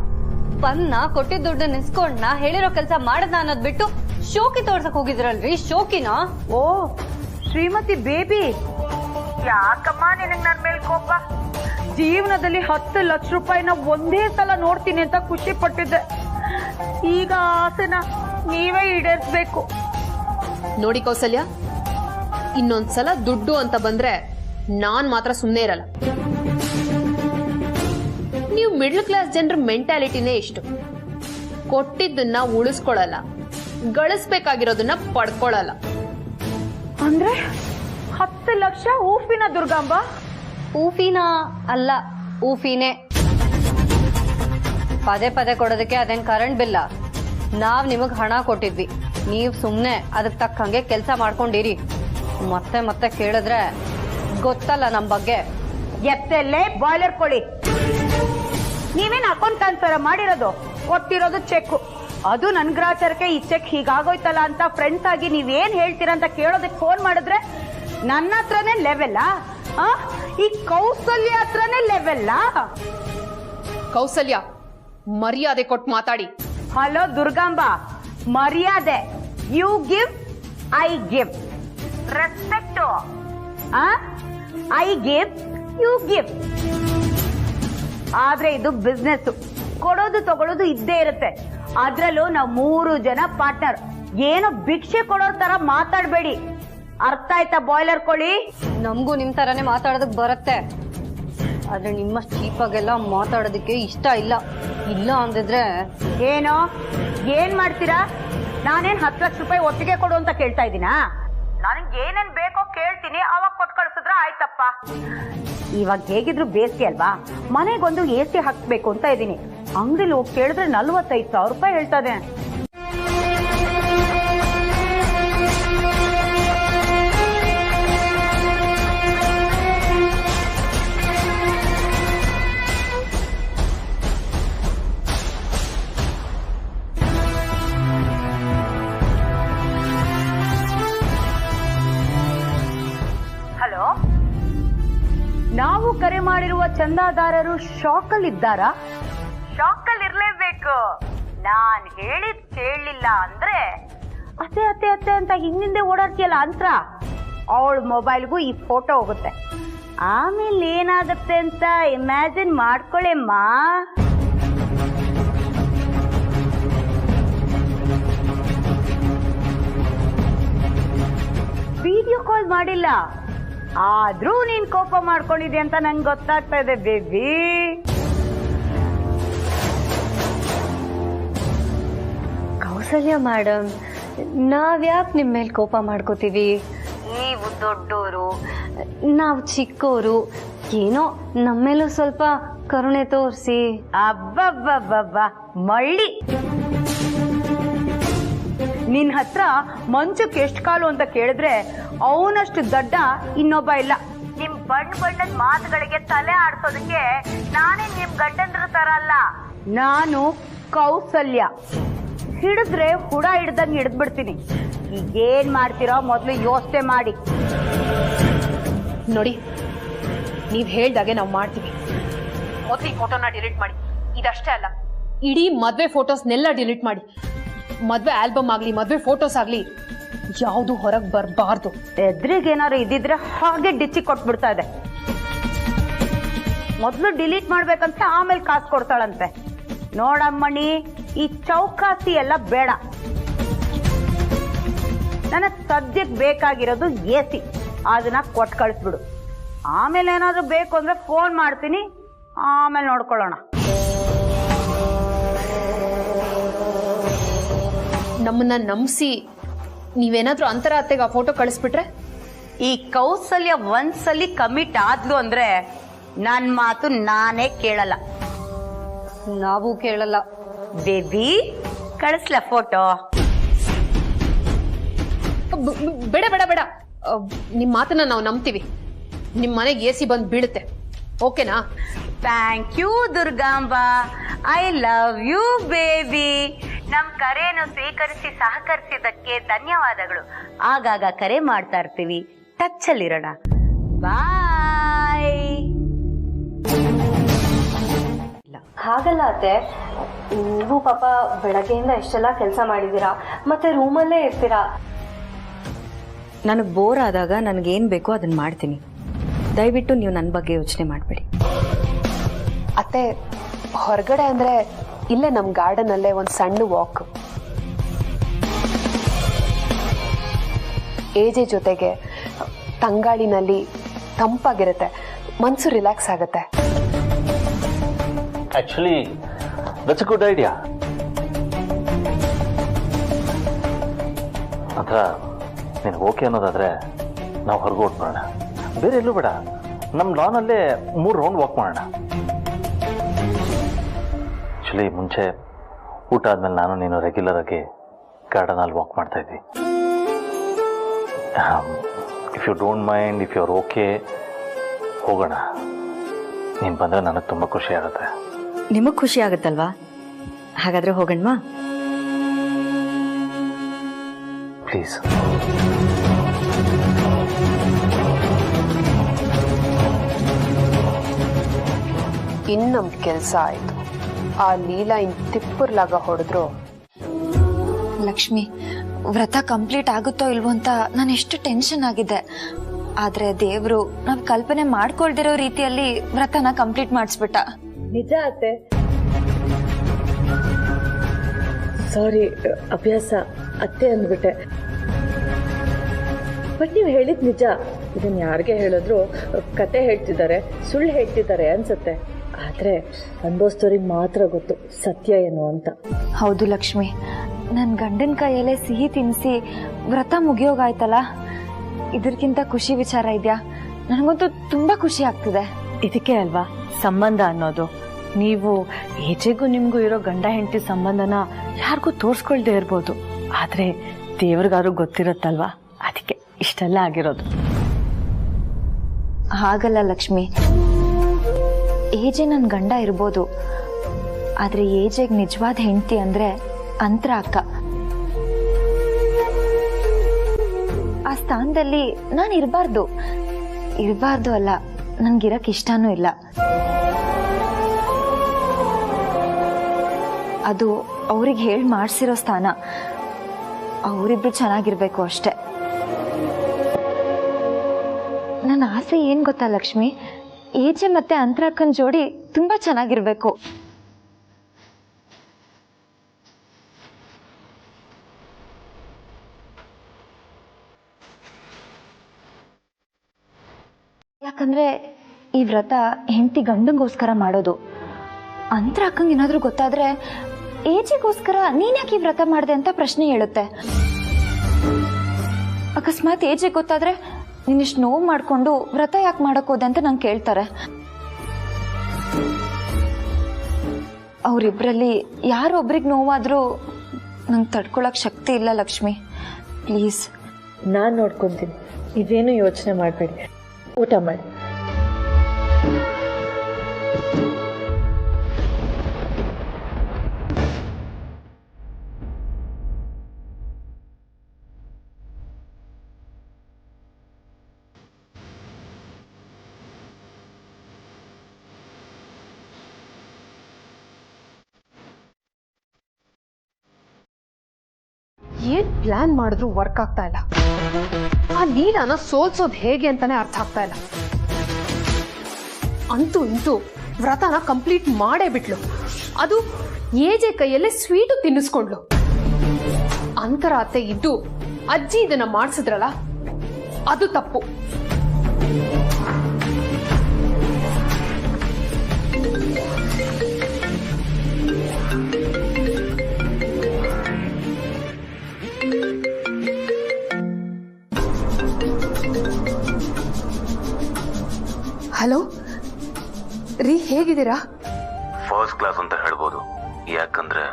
ಬಂದ್ನ ಕೊಟ್ಟಿದ್ದ ದುಡ್ಡನ್ನ ಇಸ್ಕೊಂಡ್ನ ಹೇಳಿರೋ ಕೆಲಸ ಮಾಡದ್ನ ಅನ್ನೋದ್ ಬಿಟ್ಟು ಶೋಕಿ ತೋರ್ಸಕ್ ಹೋಗಿದ್ರಲ್ರಿ, ಶೋಕಿನ? ಓ ಶ್ರೀಮತಿ ಬೇಬಿ, ಯಾಕಮ್ಮ ನಿನಗ್ ನನ್ ಮೇಲೆ ಕೋಪ? ಜೀವನದಲ್ಲಿ 10 ಲಕ್ಷ ರೂಪಾಯಿನ ಒಂದೇ ಸಲ ನೋಡ್ತೀನಿ ಅಂತ ಖುಷಿ ಪಟ್ಟಿದ್ದೆ. ಈಗ ಆಸೆನ ನೀವೇ ಈಡೇರಿಸ್ಬೇಕು. ನೋಡಿ ಕೌಸಲ್ಯ, ಇನ್ನೊಂದ್ಸಲ ದುಡ್ಡು ಅಂತ ಬಂದ್ರೆ ನಾನ್ ಮಾತ್ರ ಸುಮ್ಮನೆ ಇರಲ್ಲ. ನೀವು ಮಿಡ್ಲ್ ಕ್ಲಾಸ್ ಜನರ ಮೆಂಟಾಲಿಟಿನೇ ಇಷ್ಟು. ಕೊಟ್ಟಿದ್ದನ್ನ ಉಳಿಸ್ಕೊಳಲ್ಲ, ಗಳಿಸ್ಬೇಕಾಗಿರೋದನ್ನ ಪಡ್ಕೊಳಲ್ಲ. ಅಂದ್ರೆ 10 ಲಕ್ಷ ಊಫಿನ ದುರ್ಗಾಂಬ? ಊಫಿನ ಅಲ್ಲ, ಊಫಿನೇ. ಪದೇ ಪದೇ ಕೊಡೋದಕ್ಕೆ ಅದೇನ್ ಕರೆಂಟ್ ಬಿಲ್ಲ. ನಾವ್ ನಿಮಗ್ ಹಣ ಕೊಟ್ಟಿದ್ವಿ, ನೀವ್ ಸುಮ್ನೆ ಅದಕ್ ತಕ್ಕಂಗೆ ಕೆಲ್ಸ ಮಾಡ್ಕೊಂಡಿರಿ. ಮತ್ತೆ ಮತ್ತೆ ಕೇಳಿದ್ರೆ ಗೊತ್ತಲ್ಲ ನಮ್ ಬಗ್ಗೆ. ಎತ್ತಲ್ಲೇ ಬಾಯ್ಲರ್ ಕೊಡಿ. ನೀವೇನ್ ಅಕೌಂಟ್ ಟ್ರಾನ್ಸ್ಫರ್ ಮಾಡಿರೋದು? ಕೊಟ್ಟಿರೋದು ಚೆಕ್. ಅದು ನನ್ ಗ್ರಾಚಾರಕ್ಕೆ ಈ ಚೆಕ್ ಹೀಗಾಗೋಯ್ತಲ್ಲ ಅಂತ ಫ್ರೆಂಡ್ಸ್ ಆಗಿ ನೀವೇನ್ ಹೇಳ್ತೀರಾ ಅಂತ ಕೇಳೋದಕ್ಕೆ ಫೋನ್ ಮಾಡಿದ್ರೆ ನನ್ನ ಹತ್ರನೇ ಲೆವೆಲ್ಲ, ಈ ಕೌಸಲ್ಯ ಹತ್ರನೇ ಲೆವೆಲ್ಲ. ಕೌಸಲ್ಯ, ಮರ್ಯಾದೆ ಕೊಟ್ಟು ಮಾತಾಡಿ. ಹಲೋ ದುರ್ಗಾಂಬ, ಮರ್ಯಾದೆ. You give, I give. Respect. I give, you give. ಆದ್ರೆ ಇದು ಬಿಸ್ನೆಸ್, ಕೊಡೋದು ತಗೊಳ್ಳೋದು ಇದ್ದೇ ಇರುತ್ತೆ. ಅದ್ರಲ್ಲೂ ನಾವು 3 ಜನ ಪಾರ್ಟ್ನರ್. ಏನೋ ಭಿಕ್ಷೆ ಕೊಡೋರ್ ತರ ಮಾತಾಡ್ಬೇಡಿ, ಅರ್ಥ ಆಯ್ತಾ? ಬಾಯ್ಲರ್ ಕೊಳ್ಳಿ. ನಮಗೂ ನಿಮ್ ತರಾನೇ ಮಾತಾಡೋದಕ್ ಬರುತ್ತೆ, ಆದ್ರೆ ನಿಮ್ಮಷ್ಟು ಚೀಪಾಗೆಲ್ಲ ಮಾತಾಡೋದಕ್ಕೆ ಇಷ್ಟ ಇಲ್ಲ. ಇಲ್ಲ ಅಂದಿದ್ರೆ ಏನೋ ಏನ್ ಮಾಡ್ತೀರಾ? ನಾನೇನ್ 10 ಲಕ್ಷ ರೂಪಾಯಿ ಒಟ್ಟಿಗೆ ಕೊಡು ಅಂತ ಕೇಳ್ತಾ ಇದ್ದೀನಾ? ನನಗೆ ಏನೇನ್ ಬೇಕೋ ಕೇಳ್ತೀನಿ, ಅವಾಗ ಕೊಟ್ಟು ಕಳ್ಸಿದ್ರೆ ಆಯ್ತಪ್ಪ. ಇವಾಗ ಹೇಗಿದ್ರು ಬೇಸಿಗೆ ಅಲ್ವಾ, ಮನೆಗೊಂದು AC ಹಾಕ್ಬೇಕು ಅಂತ ಇದ್ದೀನಿ. ಅಂಗಡಿಲಿ ಹೋಗಿ ಕೇಳಿದ್ರೆ 45,000 ರೂಪಾಯಿ ಹೇಳ್ತದೆ. ಹಲೋ, ನಾವು ಕರೆ ಮಾಡಿರುವ ಚಂದಾದಾರರು ಶಾಕಲ್ ಇದ್ದಾರಾ? ಶಾಕಲ್ ಇರ್ಲೇಬೇಕು. ನಾನ್ ಹೇಳಿದ್ ಕೇಳಲಿಲ್ಲ ಅಂದ್ರೆ ಅತ್ತೆ ಅತ್ತೆ ಅತ್ತೆ ಅಂತ ಹಿಂದಿಂದೆ ಓಡಾಡ್ತೀಯಲ್ಲ ಅಂತ್ರ, ಅವಳ ಮೊಬೈಲ್ಗೂ ಈ ಫೋಟೋ ಹೋಗುತ್ತೆ. ಆಮೇಲೆ ಏನಾಗುತ್ತೆ ಅಂತ ಇಮ್ಯಾಜಿನ್ ಮಾಡ್ಕೊಳ್ಳೆಮ್ಮ. ವಿಡಿಯೋ ಕಾಲ್ ಮಾಡಿಲ್ಲ, ಆದ್ರೂ ನೀನ್ ಕೋಪ ಮಾಡ್ಕೊಂಡಿದ್ದೆ ಅಂತ ನಂಗೆ ಗೊತ್ತಾಗ್ತಾ ಇದೆ ಬೇಬಿ. ಕೌಸಲ್ಯ ಮೇಡಮ್, ನಾವ್ಯಾಕೆ ನಿಮ್ಮ ಮೇಲೆ ಕೋಪ ಮಾಡ್ಕೋತೀವಿ? ನೀವು ದೊಡ್ಡೋರು, ನಾವು ಚಿಕ್ಕೋರು, ಏನೋ ನಮ್ಮೇಲೂ ಸ್ವಲ್ಪ ಕರುಣೆ ತೋರಿಸಿ. ಅಬ್ಬಬ್ಬಬ್ಬಬ್ಬ ಮಳ್ಳಿ, ನಿನ್ ಹತ್ರ ಮಂಚಕ್ಕೆ ಎಷ್ಟು ಕಾಲು ಅಂತ ಕೇಳಿದ್ರೆ ಅವನಷ್ಟು ದಡ್ಡ ಇನ್ನೊಬ್ಬ ಇಲ್ಲ. ನಿಮ್ ಬಣ್ಣದ ಮಾತುಗಳಿಗೆ ತಲೆ ಆಡ್ಸೋದಕ್ಕೆ ನಾನೇ ನಿಮ್ ಗಂಡಂದ್ರ ತರ ಅಲ್ಲ. ನಾನು ಕೌಸಲ್ಯ. ಹಿಡಿದ್ರೆ ಹುಡ ಹಿಡ್ದಂಗೆ ಹಿಡಿದ್ಬಿಡ್ತೀನಿ. ಈಗೇನ್ ಮಾಡ್ತೀರೋ ಮೊದ್ಲು ಯೋಚನೆ ಮಾಡಿ. ನೋಡಿ, ನೀವ್ ಹೇಳ್ದಾಗೆ ನಾವು ಮಾಡ್ತೀವಿ. ಮೊದಲು ಈ ಫೋಟೋನ ಡಿಲೀಟ್ ಮಾಡಿ. ಇದಷ್ಟೇ ಅಲ್ಲ, ಇಡೀ ಮದ್ವೆ ಫೋಟೋಸ್ನೆಲ್ಲ ಡಿಲೀಟ್ ಮಾಡಿ. ಮದ್ವೆ ಆಲ್ಬಮ್ ಆಗ್ಲಿ, ಮದ್ವೆ ಫೋಟೋಸ್ ಆಗ್ಲಿ, ಯಾವುದು ಹೊರಗೆ ಬರಬಾರ್ದು. ಎದ್ರಿಗೇನಾದ್ರು ಇದ್ದಿದ್ರೆ ಹಾಗೆ ಡಿಚ್ಚಿ ಕೊಟ್ಬಿಡ್ತಾ ಇದೆ. ಮೊದ್ಲು ಡಿಲೀಟ್ ಮಾಡ್ಬೇಕಂತ ಆಮೇಲೆ ಕಾಸು ಕೊಡ್ತಾಳಂತೆ. ನೋಡಮ್ಮಣಿ, ಈ ಚೌಕಾಸಿ ಎಲ್ಲ ಬೇಡ. ನನಗ್ ಸದ್ಯಕ್ಕೆ ಬೇಕಾಗಿರೋದು AC, ಅದನ್ನ ಕೊಟ್ಟು ಕಳಿಸ್ಬಿಡು. ಆಮೇಲೆ ಏನಾದ್ರು ಬೇಕು ಅಂದ್ರೆ ಫೋನ್ ಮಾಡ್ತೀನಿ, ಆಮೇಲೆ ನೋಡ್ಕೊಳ್ಳೋಣ. ನಮ್ಮನ್ನ ನಂಬಿಸಿ ನೀವೇನಾದ್ರೂ ಅಂತರ ಅತ್ತೆಗೆ ಆ ಫೋಟೋ ಕಳಿಸ್ಬಿಟ್ರೆ? ಈ ಕೌಸಲ್ಯ ಒಂದ್ಸಲಿ ಕಮಿಟ್ ಆದ್ಲು ಅಂದ್ರೆ ನನ್ ಮಾತು ನಾನೇ ಕೇಳಲ್ಲ. ನಾವು ಕೇಳಲ್ಲ. ಬೇಬಿ, ಕಳಿಸ್ಲ ಫೋಟೋ? ಬೇಡ ಬೇಡ ಬೇಡ, ನಿಮ್ ಮಾತನ್ನ ನಾವು ನಂಬ್ತೀವಿ. ನಿಮ್ ಮನೆಗೆ AC ಬಂದು ಬೀಳುತ್ತೆ, ಓಕೆನಾ? Thank you Durgamba, I love you baby. ನಮ್ ಕರೆಯನ್ನು ಸ್ವೀಕರಿಸಿ ಸಹಕರಿಸಿದ್ದಕ್ಕೆ ಧನ್ಯವಾದಗಳು. ಆಗಾಗ ಕರೆ ಮಾಡ್ತಾ ಇರ್ತೀವಿ, ಟಚ್ ಅಲ್ಲಿರೋಣ. ಬಾಯ್. ಹಾಗಲ್ಲ ಅತ್ತೆ, ನೀವು ಪಾಪ ಬೆಳಗ್ಗೆಯಿಂದ ಎಷ್ಟೆಲ್ಲ ಕೆಲಸ ಮಾಡಿದ್ದೀರಾ, ಮತ್ತೆ ರೂಮಲ್ಲೇ ಇರ್ತೀರಾ. ನನಗೆ ಬೋರ್ ಆದಾಗ ನನಗೇನು ಬೇಕೋ ಅದನ್ನು ಮಾಡ್ತೀನಿ. ದಯವಿಟ್ಟು ನೀವು ನನ್ನ ಬಗ್ಗೆ ಯೋಚನೆ ಮಾಡಬೇಡಿ. ಅತ್ತೆ, ಹೊರಗಡೆ ಅಂದರೆ ಇಲ್ಲೇ ನಮ್ಮ ಗಾರ್ಡನಲ್ಲೇ ಒಂದು ಸಣ್ಣ ವಾಕ್, ಏಜೆ ಜೊತೆಗೆ ತಂಗಾಳಿನಲ್ಲಿ ತಂಪಾಗಿರುತ್ತೆ, ಮನಸ್ಸು ರಿಲ್ಯಾಕ್ಸ್ ಆಗುತ್ತೆ. Actually that's a good idea. ಅಥವಾ ನಿನಗೆ ಓಕೆ ಅನ್ನೋದಾದ್ರೆ ನಾವು ಹೊರಗೆ ಹೊಟ್ಬಿಡೋಣ, ಬೇರೆ ಎಲ್ಲೂ ಬೇಡ, ನಮ್ಮ ಲಾನಲ್ಲೇ 3 ರೌಂಡ್ ವಾಕ್ ಮಾಡೋಣ. ಆ್ಯಕ್ಚುಲಿ ಮುಂಚೆ ಊಟ ಆದಮೇಲೆ ನಾನು ನೀನು ರೆಗ್ಯುಲರ್ ಆಗಿ ಗಾರ್ಡನಲ್ಲಿ ವಾಕ್ ಮಾಡ್ತಾ ಇದ್ವಿ. If you don't mind, if you are okay, ಹೋಗೋಣ. ನೀನು ಬಂದರೆ ನನಗೆ ತುಂಬ ಖುಷಿ ಆಗುತ್ತೆ. ನಿಮಗೆ ಖುಷಿ ಆಗುತ್ತಲ್ವಾ? ಹಾಗಾದರೆ ಹೋಗೋಣವಾ? ಪ್ಲೀಸ್. ಇನ್ನು ನಮ್ಮ ಕೆಲಸ ಆಯಿತು. ಆ ಲೀಲಾ ಇನ್ನು ತಿಪ್ಪರ್ಲಾಗ ಹೊಡೆದ್ರು. ಲಕ್ಷ್ಮಿ, ವ್ರತ ಕಂಪ್ಲೀಟ್ ಆಗುತ್ತೋ ಇಲ್ವೋ ಅಂತ ನಾನು ಎಷ್ಟು ಟೆನ್ಷನ್ ಆಗಿದೆ. ಆದ್ರೆ ದೇವ್ರು ನಾವ್ ಕಲ್ಪನೆ ಮಾಡ್ಕೊಳ್ದಿರೋ ರೀತಿಯಲ್ಲಿ ವ್ರತನ ಕಂಪ್ಲೀಟ್ ಮಾಡಿಸ್ಬಿಟ್ಟ. ನಿಜ ಅತ್ತೆ. ಸಾರಿ, ಅಭ್ಯಾಸ ಅತ್ತೆ ಅಂದ್ಬಿಟ್ಟೆ. ಬಟ್ ನೀವು ಹೇಳಿದ್ ನಿಜ. ಇದನ್ನ ಯಾರಿಗೆ ಹೇಳಿದ್ರು ಕತೆ ಹೇಳ್ತಿದ್ದಾರೆ, ಸುಳ್ಳು ಹೇಳ್ತಿದ್ದಾರೆ ಅನ್ಸುತ್ತೆ. ಆದ್ರೆ ಅನ್ಭವಿಸ್ತೋರಿಗೆ ಮಾತ್ರ ಗೊತ್ತು ಸತ್ಯ ಏನು ಅಂತ. ಹೌದು ಲಕ್ಷ್ಮಿ, ನನ್ ಗಂಡನ ಕೈಯಲ್ಲೇ ಸಿಹಿ ತಿನ್ನಿಸಿ ವ್ರತ ಮುಗಿಯೋಗಾಯ್ತಲ್ಲ, ಇದಕ್ಕಿಂತ ಖುಷಿ ವಿಚಾರ ಇದೆಯಾ? ನನಗಂತೂ ತುಂಬಾ ಖುಷಿ ಆಗ್ತಿದೆ. ಇದಕ್ಕೆ ಅಲ್ವಾ ಸಂಬಂಧ ಅನ್ನೋದು. ನೀವು ಏಜೆಗೂ ನಿಮ್ಗೂ ಇರೋ ಗಂಡ ಹೆಂಡತಿ ಸಂಬಂಧನ ಯಾರಿಗೂ ತೋರ್ಸ್ಕೊಳ್ದೇ ಇರ್ಬೋದು, ಆದ್ರೆ ದೇವ್ರಿಗಾರು ಗೊತ್ತಿರತ್ತಲ್ವಾ, ಅದಕ್ಕೆ ಇಷ್ಟೆಲ್ಲ ಆಗಿರೋದು. ಹಾಗಲ್ಲ ಲಕ್ಷ್ಮಿ, ಏಜೆ ನನ್ ಗಂಡ ಇರ್ಬೋದು, ಆದ್ರೆ ಏಜೆಗ್ ನಿಜವಾದ ಹೆಂಡತಿ ಅಂದ್ರೆ ಅಂತರ ಅಕ್ಕ. ಆ ಸ್ಥಾನದಲ್ಲಿ ನಾನು ಇರಬಾರ್ದು ಅಲ್ಲ, ನನ್ಗಿರಕ್ ಇಷ್ಟನೂ ಇಲ್ಲ. ಅದು ಅವ್ರಿಗೆ ಹೇಳಿ ಮಾಡ್ಸಿರೋ ಸ್ಥಾನ. ಅವರಿಬ್ರು ಚೆನ್ನಾಗಿರ್ಬೇಕು ಅಷ್ಟೆ. ನನ್ನ ಆಸೆ ಏನ್ ಗೊತ್ತಾ ಲಕ್ಷ್ಮಿ, ಏಜೆ ಮತ್ತೆ ಅಂತರಾಕ್ಕನ್ ಜೋಡಿ ತುಂಬಾ ಚೆನ್ನಾಗಿರ್ಬೇಕು. ಯಾಕಂದ್ರೆ ಈ ವ್ರತ ಹೆಂಡತಿ ಗಂಡಂಗೋಸ್ಕರ ಮಾಡೋದು. ಅಂತರಾಕ್ಕಂಗೆ ಏನಾದ್ರೂ ಗೊತ್ತಾದ್ರೆ ಏಜಿಗೋಸ್ಕರ ನೀನ್ ಯಾಕೆ ಈ ವ್ರತ ಮಾಡ್ದೆ ಅಂತ ಪ್ರಶ್ನೆ ಹೇಳುತ್ತೆ. ಅಕಸ್ಮಾತ್ ಏಜಿಗೆ ಗೊತ್ತಾದ್ರೆ ನೀನಿಷ್ಟು ನೋವು ಮಾಡ್ಕೊಂಡು ವ್ರತ ಯಾಕೆ ಮಾಡಕ್ ಹೋದೆ ಅಂತ ನಂಗೆ ಕೇಳ್ತಾರೆ. ಅವರಿಬ್ರಲ್ಲಿ ಯಾರೊಬ್ರಿಗೆ ನೋವಾದ್ರೂ ನಂಗೆ ತಡ್ಕೊಳಕ್ ಶಕ್ತಿ ಇಲ್ಲ ಲಕ್ಷ್ಮಿ, ಪ್ಲೀಸ್. ನಾನ್ ನೋಡ್ಕೊಂತೀನಿ, ಇದೇನು ಯೋಚನೆ ಮಾಡಬೇಡಿ. ಊಟ ಮಾಡಿ. ಏನ್ ಪ್ಲಾನ್ ಮಾಡಿದ್ರು ವರ್ಕ್ ಆಗ್ತಾ ಇಲ್ಲ. ಆ ಲೀಲಾನ ಸೋಲ್ಸೋದ್ ಹೇಗೆ ಅಂತಾನೆ ಅರ್ಥ ಆಗ್ತಾ ಇಲ್ಲ. ಅಂತೂ ಇಂತೂ ವ್ರತನ ಕಂಪ್ಲೀಟ್ ಮಾಡೇ ಬಿಟ್ಲು. ಅದು ಏಜೆ ಕೈಯಲ್ಲೇ ಸ್ವೀಟು ತಿನ್ನಿಸ್ಕೊಂಡ್ಲು. ಅಂತರ ಅತ್ತೆ ಇದ್ದು ಅಜ್ಜಿ ಇದನ್ನ ಮಾಡಿಸಿದ್ರಲ್ಲ, ಅದು ತಪ್ಪು. ಹಲೋ ರೀ, ಹೇಗಿದ್ದೀರಾ? ಫಸ್ಟ್ ಕ್ಲಾಸ್ ಅಂತ ಹೇಳ್ಬೋದು, ಯಾಕಂದ್ರೆ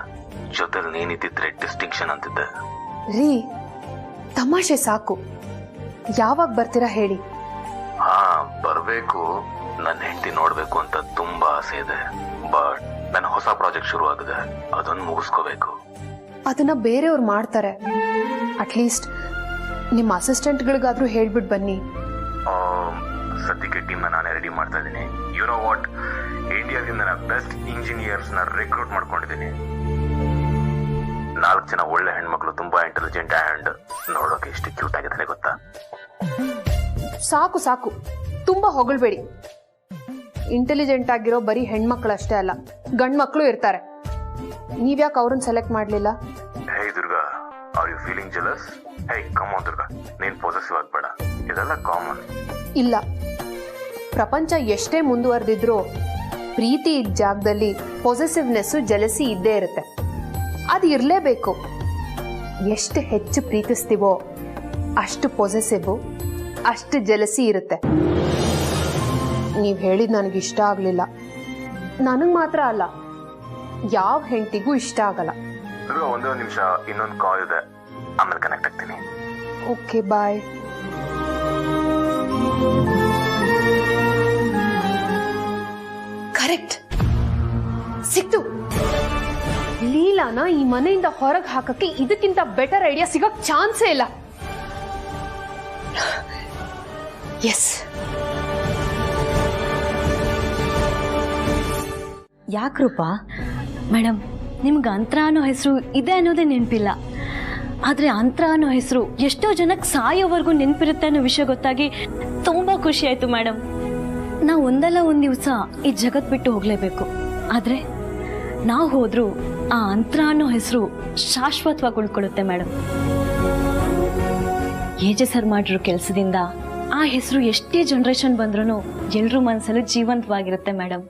ಜೊತೆಲಿ ನೀನಿದ್ದಿದ್ರೆ ಡಿಸ್ಟಿಂಕ್ಷನ್ ಅಂತಿದ್ದೆ. ರೀ, ತಮಾಷೆ ಸಾಕು. ಯಾವಾಗ ಬರ್ತೀರಾ ಹೇಳಿ? ಹಾ, ಬರ್ಬೇಕು. ನನ್ನ ಹೆಂಡತಿ ನೋಡ್ಬೇಕು ಅಂತ ತುಂಬಾ ಆಸೆ ಇದೆ. ಬಟ್ ನನ್ನ ಹೊಸ ಪ್ರಾಜೆಕ್ಟ್ ಶುರು ಆಗಿದೆ, ಅದನ್ನ ಮುಗಿಸ್ಕೋಬೇಕು. ಅದನ್ನ ಬೇರೆಯವ್ರು ಮಾಡ್ತಾರೆ. ಅಟ್ಲೀಸ್ಟ್ ನಿಮ್ಮ ಅಸಿಸ್ಟೆಂಟ್ಗಳಿಗಾದ್ರೂ ಹೇಳ್ಬಿಟ್ಟು ಬನ್ನಿ. ಸದ್ಯಕ್ಕೆ ಟೀಮ್ನ ನಾನೇ ರೆಡಿ ಮಾಡ್ತಾ ಇದ್ದೀನಿ. ಯು ನೋ ವಾಟ್, ಇಂಡಿಯಾದಿಂದ ಬೆಸ್ಟ್ ಇಂಜಿನಿಯರ್ಸ್ನ ರಿಕ್ರೂಟ್ ಮಾಡ್ಕೊಂಡಿದ್ದೀನಿ. 4 ಜನ ಒಳ್ಳೆ ಹೆಣ್ಮಕ್ಳು, ತುಂಬಾ ಇಂಟೆಲಿಜೆಂಟ್ ಅಂಡ್ ನೋಡೋಕೆ ಎಷ್ಟು ಕ್ಯೂಟ್ ಆಗಿದ್ದಾನೆ ಗೊತ್ತಾ? ಸಾಕು ಸಾಕು, ತುಂಬಾ ಹೊಗಳ್ಬೇಡಿ. ಇಂಟೆಲಿಜೆಂಟ್ ಆಗಿರೋ ಬರೀ ಹೆಣ್ಮಕ್ಳು ಅಷ್ಟೇ ಅಲ್ಲ, ಗಂಡ್ ಮಕ್ಳು ಇರ್ತಾರೆ. ನೀವ್ಯಾಕೆ ಅವ್ರನ್ನ ಸೆಲೆಕ್ಟ್ ಮಾಡ್ಲಿಲ್ಲ? Hey Durga, are you feeling jealous? Hey come on Durga, ನೀನ್ ಪಾಸೆಸಿವ್ ಆಗ್ಬೇಡ, ಇದೆಲ್ಲ ಕಾಮನ್. ಇಲ್ಲ, ಪ್ರಪಂಚ ಎಷ್ಟೇ ಮುಂದುವರೆದಿದ್ರು ಪ್ರೀತಿ ಇದ್ದ ಜಾಗದಲ್ಲಿ ಪೊಸೆಸಿವ್ನೆಸ್, ಜೆಲಸಿ ಇದ್ದೇ ಇರುತ್ತೆ. ಅದು ಇರಲೇಬೇಕು. ಎಷ್ಟು ಹೆಚ್ಚು ಪ್ರೀತಿಸ್ತೀವೋ ಅಷ್ಟು ಪೊಸೆಸಿವ್, ಅಷ್ಟು ಜೆಲಸಿ ಇರುತ್ತೆ. ನೀವು ಹೇಳಿದ್ ನನಗೆ ಇಷ್ಟ ಆಗಲಿಲ್ಲ. ನನಗೆ ಮಾತ್ರ ಅಲ್ಲ, ಯಾವ ಹೆಂಡತಿಗೂ ಇಷ್ಟ ಆಗಲ್ಲ. ಒಂದೇ ನಿಮಿಷ, ಇನ್ನೊಂದು ಕಾಲ್ ಇದೆ, ಆಮೇಲೆ ಕನೆಕ್ಟ್ ಆಗ್ತೀನಿ. ಓಕೆ, ಬಾಯ್. ಕರೆಕ್ಟ್, ಸಿಕ್ತು. ಲೀಲಾನ ಈ ಮನೆಯಿಂದ ಹೊರಗೆ ಹಾಕಕ್ಕೆ ಇದಕ್ಕಿಂತ ಬೆಟರ್ ಐಡಿಯಾ ಸಿಗಕ್ ಚಾನ್ಸೇ ಇಲ್ಲ. ಎಸ್. ಯಾಕ್ರೂಪಾ? ಮೇಡಮ್, ನಿಮ್ಗೆ ಅಂತರ ಅನ್ನೋ ಹೆಸರು ಇದೆ ಅನ್ನೋದೇ ನೆನಪಿಲ್ಲ. ಆದರೆ ಅಂತರ ಅನ್ನೋ ಹೆಸರು ಎಷ್ಟೋ ಜನಕ್ಕೆ ಸಾಯೋವರೆಗೂ ನೆನಪಿರುತ್ತೆ ಅನ್ನೋ ವಿಷಯ ಗೊತ್ತಾಗಿ ತುಂಬ ಖುಷಿ ಆಯಿತು ಮೇಡಮ್. ನಾವು ಒಂದಲ್ಲ ಒಂದು ದಿವಸ ಈ ಜಗತ್ ಬಿಟ್ಟು ಹೋಗಲೇಬೇಕು. ಆದರೆ ನಾವು ಹೋದರೂ ಆ ಅಂತರ ಅನ್ನೋ ಹೆಸರು ಶಾಶ್ವತವಾಗಿ ಉಳ್ಕೊಳ್ಳುತ್ತೆ ಮೇಡಮ್. ಏಜೆ ಸರ್ ಮಾಡಿರೋ ಕೆಲಸದಿಂದ ಆ ಹೆಸರು ಎಷ್ಟೇ ಜನ್ರೇಷನ್ ಬಂದ್ರೂ ಎಲ್ಲರೂ ಮನಸ್ಸಲ್ಲೂ ಜೀವಂತವಾಗಿರುತ್ತೆ ಮೇಡಮ್.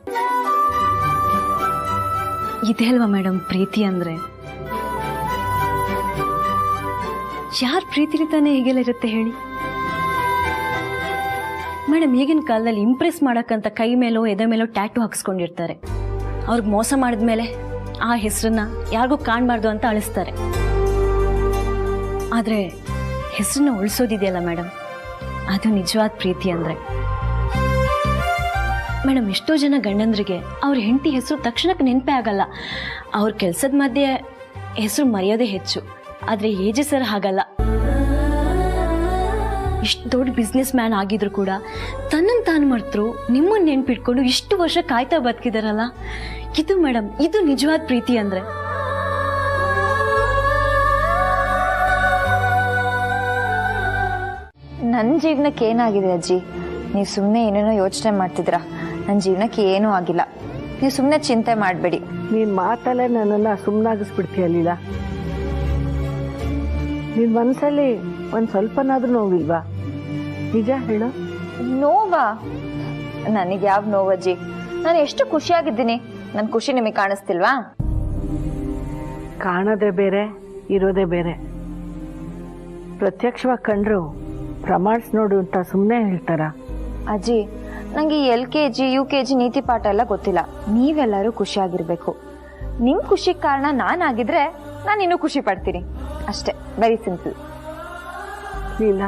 ಇದೇ ಅಲ್ವಾ ಮೇಡಮ್ ಪ್ರೀತಿ ಅಂದರೆ? ಯಾರು ಪ್ರೀತಿಲಿ ತಾನೇ ಹೀಗೆಲ್ಲ ಇರುತ್ತೆ ಹೇಳಿ ಮೇಡಮ್? ಈಗಿನ ಕಾಲದಲ್ಲಿ ಇಂಪ್ರೆಸ್ ಮಾಡೋಕ್ಕಂತ ಕೈ ಮೇಲೋ ಎದೆ ಮೇಲೋ ಟ್ಯಾಟು ಹಾಕ್ಸ್ಕೊಂಡಿರ್ತಾರೆ. ಅವ್ರಿಗೆ ಮೋಸ ಮಾಡಿದ್ಮೇಲೆ ಆ ಹೆಸರನ್ನ ಯಾರಿಗೂ ಕಾಣಬಾರ್ದು ಅಂತ ಅಳಿಸ್ತಾರೆ. ಆದರೆ ಹೆಸರನ್ನ ಉಳಿಸೋದಿದೆಯಲ್ಲ ಮೇಡಮ್, ಅದು ನಿಜವಾದ ಪ್ರೀತಿ ಅಂದರೆ. ಮೇಡಮ್, ಎಷ್ಟೋ ಜನ ಗಂಡಂದ್ರಿಗೆ ಅವ್ರ ಹೆಂಡತಿ ಹೆಸರು ತಕ್ಷಣಕ್ಕೆ ನೆನಪೇ ಆಗಲ್ಲ. ಅವ್ರ ಕೆಲಸದ ಮಧ್ಯೆ ಹೆಸರು ಮರೆಯೋದೇ ಹೆಚ್ಚು. ಆದರೆ ಏಜೆ ಸರ್ ಹಾಗಲ್ಲ. ಇಷ್ಟು ದೊಡ್ಡ ಬಿಸ್ನೆಸ್ ಮ್ಯಾನ್ ಆಗಿದ್ರು ಕೂಡ ತನ್ನನ್ನು ತಾನು ಮರ್ತರು ನಿಮ್ಮನ್ನು ನೆನ್ಪಿಟ್ಕೊಂಡು ಇಷ್ಟು ವರ್ಷ ಕಾಯ್ತಾ ಬದುಕಿದಾರಲ್ಲ, ಇದು ಮೇಡಮ್, ಇದು ನಿಜವಾದ ಪ್ರೀತಿ ಅಂದರೆ. ನನ್ನ ಜೀವನಕ್ಕೆ ಏನಾಗಿದೆ ಅಜ್ಜಿ? ನೀವು ಸುಮ್ಮನೆ ಏನೇನೋ ಯೋಚನೆ ಮಾಡ್ತಿದ್ದೀರಾ. ನನ್ನ ಜೀವನಕ್ಕೆ ಏನೂ ಆಗಿಲ್ಲ. ನೀವು ಸುಮ್ಮನೆ ಚಿಂತೆ ಮಾಡಬೇಡಿ. ನೀನು ಮಾತಲ್ಲೇ ನನ್ನನ್ನು ಸುಮ್ಮನಾಗಿಸ್ಬಿಡ್ತೀಯಲ್ಲ. ನಿನ್ನ ಮನಸ್ಸಲ್ಲಿ ಒಂದು ಸ್ವಲ್ಪನಾದ್ರೂ ನೋವಿಲ್ವಾ? ನಿಜ ಹೇಳು. ನೋವಾ? ನನಗೆ ಯಾವ ನೋವಜ್ಜಿ? ನಾನು ಎಷ್ಟು ಖುಷಿಯಾಗಿದ್ದೀನಿ. ನನ್ನ ಖುಷಿ ನಿಮಗೆ ಕಾಣಿಸ್ತಿಲ್ವಾ? ಕಾಣೋದೇ ಬೇರೆ, ಇರೋದೇ ಬೇರೆ. ಪ್ರತ್ಯಕ್ಷವಾಗಿ ಕಂಡ್ರು ಪ್ರಮಾಣಿಸ್ ನೋಡು ಅಂತ ಸುಮ್ಮನೆ ಹೇಳ್ತಾರ? ಅಜ್ಜಿ, ನನಗೆ LKG UKG ನೀತಿ ಪಾಠ ಎಲ್ಲ ಗೊತ್ತಿಲ್ಲ. ನೀವೆಲ್ಲರೂ ಖುಷಿಯಾಗಿರ್ಬೇಕು. ನಿಮ್ಮ ಖುಷಿ ಕಾರಣ ನಾನಾಗಿದ್ರೆ ನಾನು ಇನ್ನೂ ಖುಷಿ ಪಡ್ತೀನಿ ಅಷ್ಟೇ. Very simple. ಇಲ್ಲ,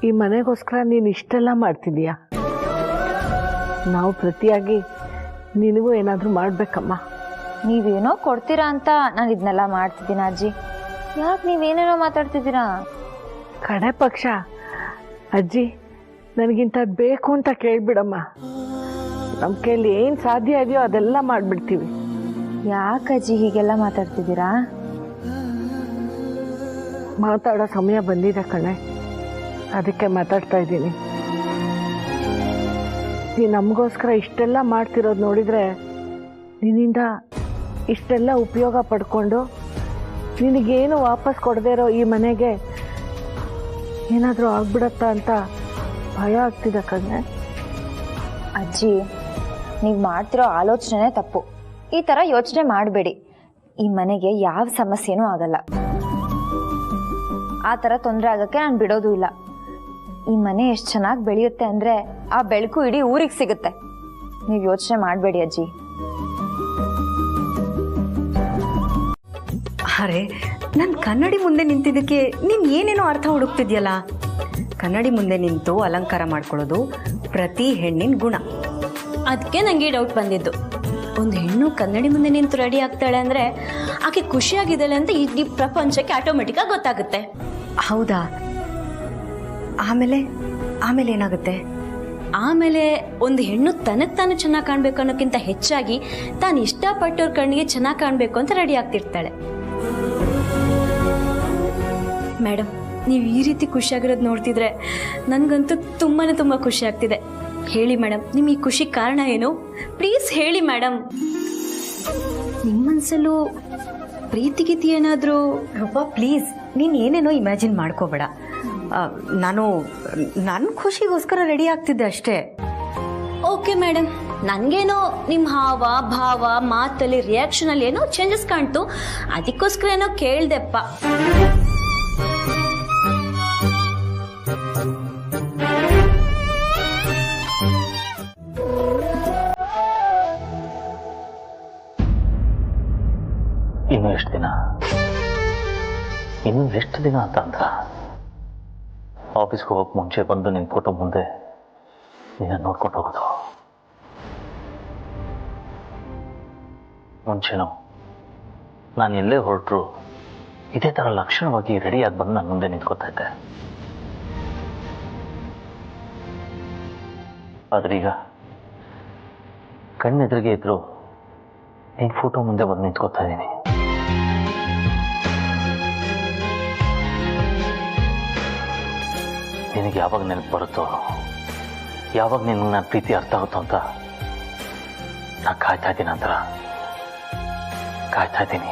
ಈ ಮನೆಗೋಸ್ಕರ ನೀನು ಇಷ್ಟೆಲ್ಲ ಮಾಡ್ತಿದೀಯಾ? ನಾವು ಪ್ರತಿಯಾಗಿ ನಿನಗೂ ಏನಾದರೂ ಮಾಡ್ಬೇಕಮ್ಮ. ನೀವೇನೋ ಕೊಡ್ತೀರಾ ಅಂತ ನಾನು ಇದನ್ನೆಲ್ಲ ಮಾಡ್ತಿದ್ದೀನ ಅಜ್ಜಿ. ಯಾಕೆ ನೀವೇನೇನೋ ಮಾತಾಡ್ತಿದ್ದೀರಾ? ಕಡೆ ಪಕ್ಷ ಅಜ್ಜಿ ನನಗಿಂತ ಬೇಕು ಅಂತ ಕೇಳ್ಬಿಡಮ್ಮ. ನಮ್ಮ ಕೈಲಿ ಏನು ಸಾಧ್ಯ ಇದೆಯೋ ಅದೆಲ್ಲ ಮಾಡಿಬಿಡ್ತೀವಿ. ಯಾಕಜ್ಜಿ ಹೀಗೆಲ್ಲ ಮಾತಾಡ್ತಿದ್ದೀರಾ? ಮಾತಾಡೋ ಸಮಯ ಬಂದಿದೆ ಕಣೆ, ಅದಕ್ಕೆ ಮಾತಾಡ್ತಾ ಇದ್ದೀನಿ. ನೀನು ನಮಗೋಸ್ಕರ ಇಷ್ಟೆಲ್ಲ ಮಾಡ್ತಿರೋದು ನೋಡಿದರೆ ನಿನ್ನಿಂದ ಇಷ್ಟೆಲ್ಲ ಉಪಯೋಗ ಪಡ್ಕೊಂಡು ನಿನಗೇನು ವಾಪಸ್ ಕೊಡದೇ ಇರೋ ಈ ಮನೆಗೆ ಏನಾದರೂ ಆಗ್ಬಿಡತ್ತಾ ಅಂತ ಭಯ ಆಗ್ತಿದೆ ಕಣೆ. ಅಜ್ಜಿ, ನೀವು ಮಾಡ್ತಿರೋ ಆಲೋಚನೆ ತಪ್ಪು. ಈ ಥರ ಯೋಚನೆ ಮಾಡಬೇಡಿ. ಈ ಮನೆಗೆ ಯಾವ ಸಮಸ್ಯೆನೂ ಆಗಲ್ಲ. ಆ ಥರ ತೊಂದರೆ ಆಗೋಕ್ಕೆ ನಾನು ಬಿಡೋದು ಇಲ್ಲ. ಈ ಮನೆ ಎಷ್ಟು ಚೆನ್ನಾಗಿ ಬೆಳೆಯುತ್ತೆ ಅಂದರೆ ಆ ಬೆಳಕು ಇಡೀ ಊರಿಗೆ ಸಿಗುತ್ತೆ. ನೀವು ಯೋಚನೆ ಮಾಡಬೇಡಿ ಅಜ್ಜಿ. ಅರೆ, ನಾನು ಕನ್ನಡಿ ಮುಂದೆ ನಿಂತಿದ್ದಕ್ಕೆ ನೀನು ಏನೇನೋ ಅರ್ಥ ಹುಡುಕ್ತಿದ್ಯಲ್ಲ. ಕನ್ನಡಿ ಮುಂದೆ ನಿಂತು ಅಲಂಕಾರ ಮಾಡ್ಕೊಳ್ಳೋದು ಪ್ರತಿ ಹೆಣ್ಣಿನ ಗುಣ. ಅದಕ್ಕೆ ನನಗೆ ಡೌಟ್ ಬಂದಿದ್ದು. ಒಂದು ಹೆಣ್ಣು ಕನ್ನಡಿ ಮುಂದೆ ನಿಂತು ರೆಡಿ ಆಗ್ತಾಳೆ ಅಂದರೆ ಆಕೆ ಖುಷಿಯಾಗಿದ್ದಾಳೆ ಅಂತ ಇಡೀ ಪ್ರಪಂಚಕ್ಕೆ ಆಟೋಮೆಟಿಕ್ಕಾಗಿ ಗೊತ್ತಾಗುತ್ತೆ. ಹೌದಾ? ಆಮೇಲೆ ಆಮೇಲೆ ಏನಾಗುತ್ತೆ? ಆಮೇಲೆ ಒಂದು ಹೆಣ್ಣು ತನಗೆ ತಾನು ಚೆನ್ನಾಗಿ ಕಾಣಬೇಕು ಅನ್ನೋಕ್ಕಿಂತ ಹೆಚ್ಚಾಗಿ ತಾನು ಇಷ್ಟಪಟ್ಟವ್ರ ಕಣ್ಣಿಗೆ ಚೆನ್ನಾಗಿ ಕಾಣಬೇಕು ಅಂತ ರೆಡಿ ಆಗ್ತಿರ್ತಾಳೆ. ಮೇಡಮ್, ನೀವು ಈ ರೀತಿ ಖುಷಿಯಾಗಿರೋದು ನೋಡ್ತಿದ್ರೆ ನನಗಂತೂ ತುಂಬ ಖುಷಿ ಆಗ್ತಿದೆ. ಹೇಳಿ ಮೇಡಮ್, ನಿಮ್ಮ ಈ ಖುಷಿ ಕಾರಣ ಏನು? ಪ್ಲೀಸ್ ಹೇಳಿ ಮೇಡಮ್. ನಿಮ್ಮ ಮನಸ್ಸಲ್ಲೂ ಪ್ರೀತಿಗೀತಿ ಏನಾದರೂ? ರೂಪಾ ಪ್ಲೀಸ್, ನೀನು ಏನೇನೋ ಇಮ್ಯಾಜಿನ್ ಮಾಡ್ಕೋಬೇಡ. ನಾನು ನನ್ನ ಖುಷಿಗೋಸ್ಕರ ರೆಡಿ ಆಗ್ತಿದ್ದೆ ಅಷ್ಟೇ. ಓಕೆ ಮೇಡಮ್, ನನಗೇನೋ ನಿಮ್ಮ ಹಾವ ಭಾವ ಮಾತಲ್ಲಿ ರಿಯಾಕ್ಷನಲ್ಲಿ ಏನೋ ಚೇಂಜಸ್ ಕಾಣ್ತು, ಅದಕ್ಕೋಸ್ಕರ ಏನೋ ಕೇಳ್ದೆಪ್ಪ. ಇನ್ನು ಎಷ್ಟು ದಿನ ಅಂತ ಅಂದ್ರ ಆಫೀಸ್ಗೆ ಹೋಗಕ್ಕೆ ಮುಂಚೆ ಬಂದು ನಿನ್ನ ಫೋಟೋ ಮುಂದೆ ನೀನು ನೋಡ್ಕೊಂಡು ಹೋಗೋದು. ಮುಂಚೆನೋ ನಾನು ಎಲ್ಲೇ ಹೊರಟರು ಇದೇ ಥರ ಲಕ್ಷಣವಾಗಿ ರೆಡಿಯಾಗಿ ಬಂದು ನನ್ನ ಮುಂದೆ ನಿಂತ್ಕೋತಾ ಇದ್ದೆ. ಆದ್ರೆ ಈಗ ಕಣ್ಣೆದುರಿಗೆ ಇದ್ರು ನಿನ್ನ ಫೋಟೋ ಮುಂದೆ ಬಂದು ನಿಂತ್ಕೋತಾ ಇದ್ದೀನಿ. ನಿನಗೆ ಯಾವಾಗ ನೆನಪು ಬರುತ್ತೋ, ಯಾವಾಗ ನಿನಗೆ ನನ್ನ ಪ್ರೀತಿ ಅರ್ಥ ಆಗುತ್ತೋ ಅಂತ ನಾನು ಕಾಯ್ತಾ ಇದ್ದೀನಿ. ನಂತರ ಕಾಯ್ತಾ ಇದ್ದೀನಿ.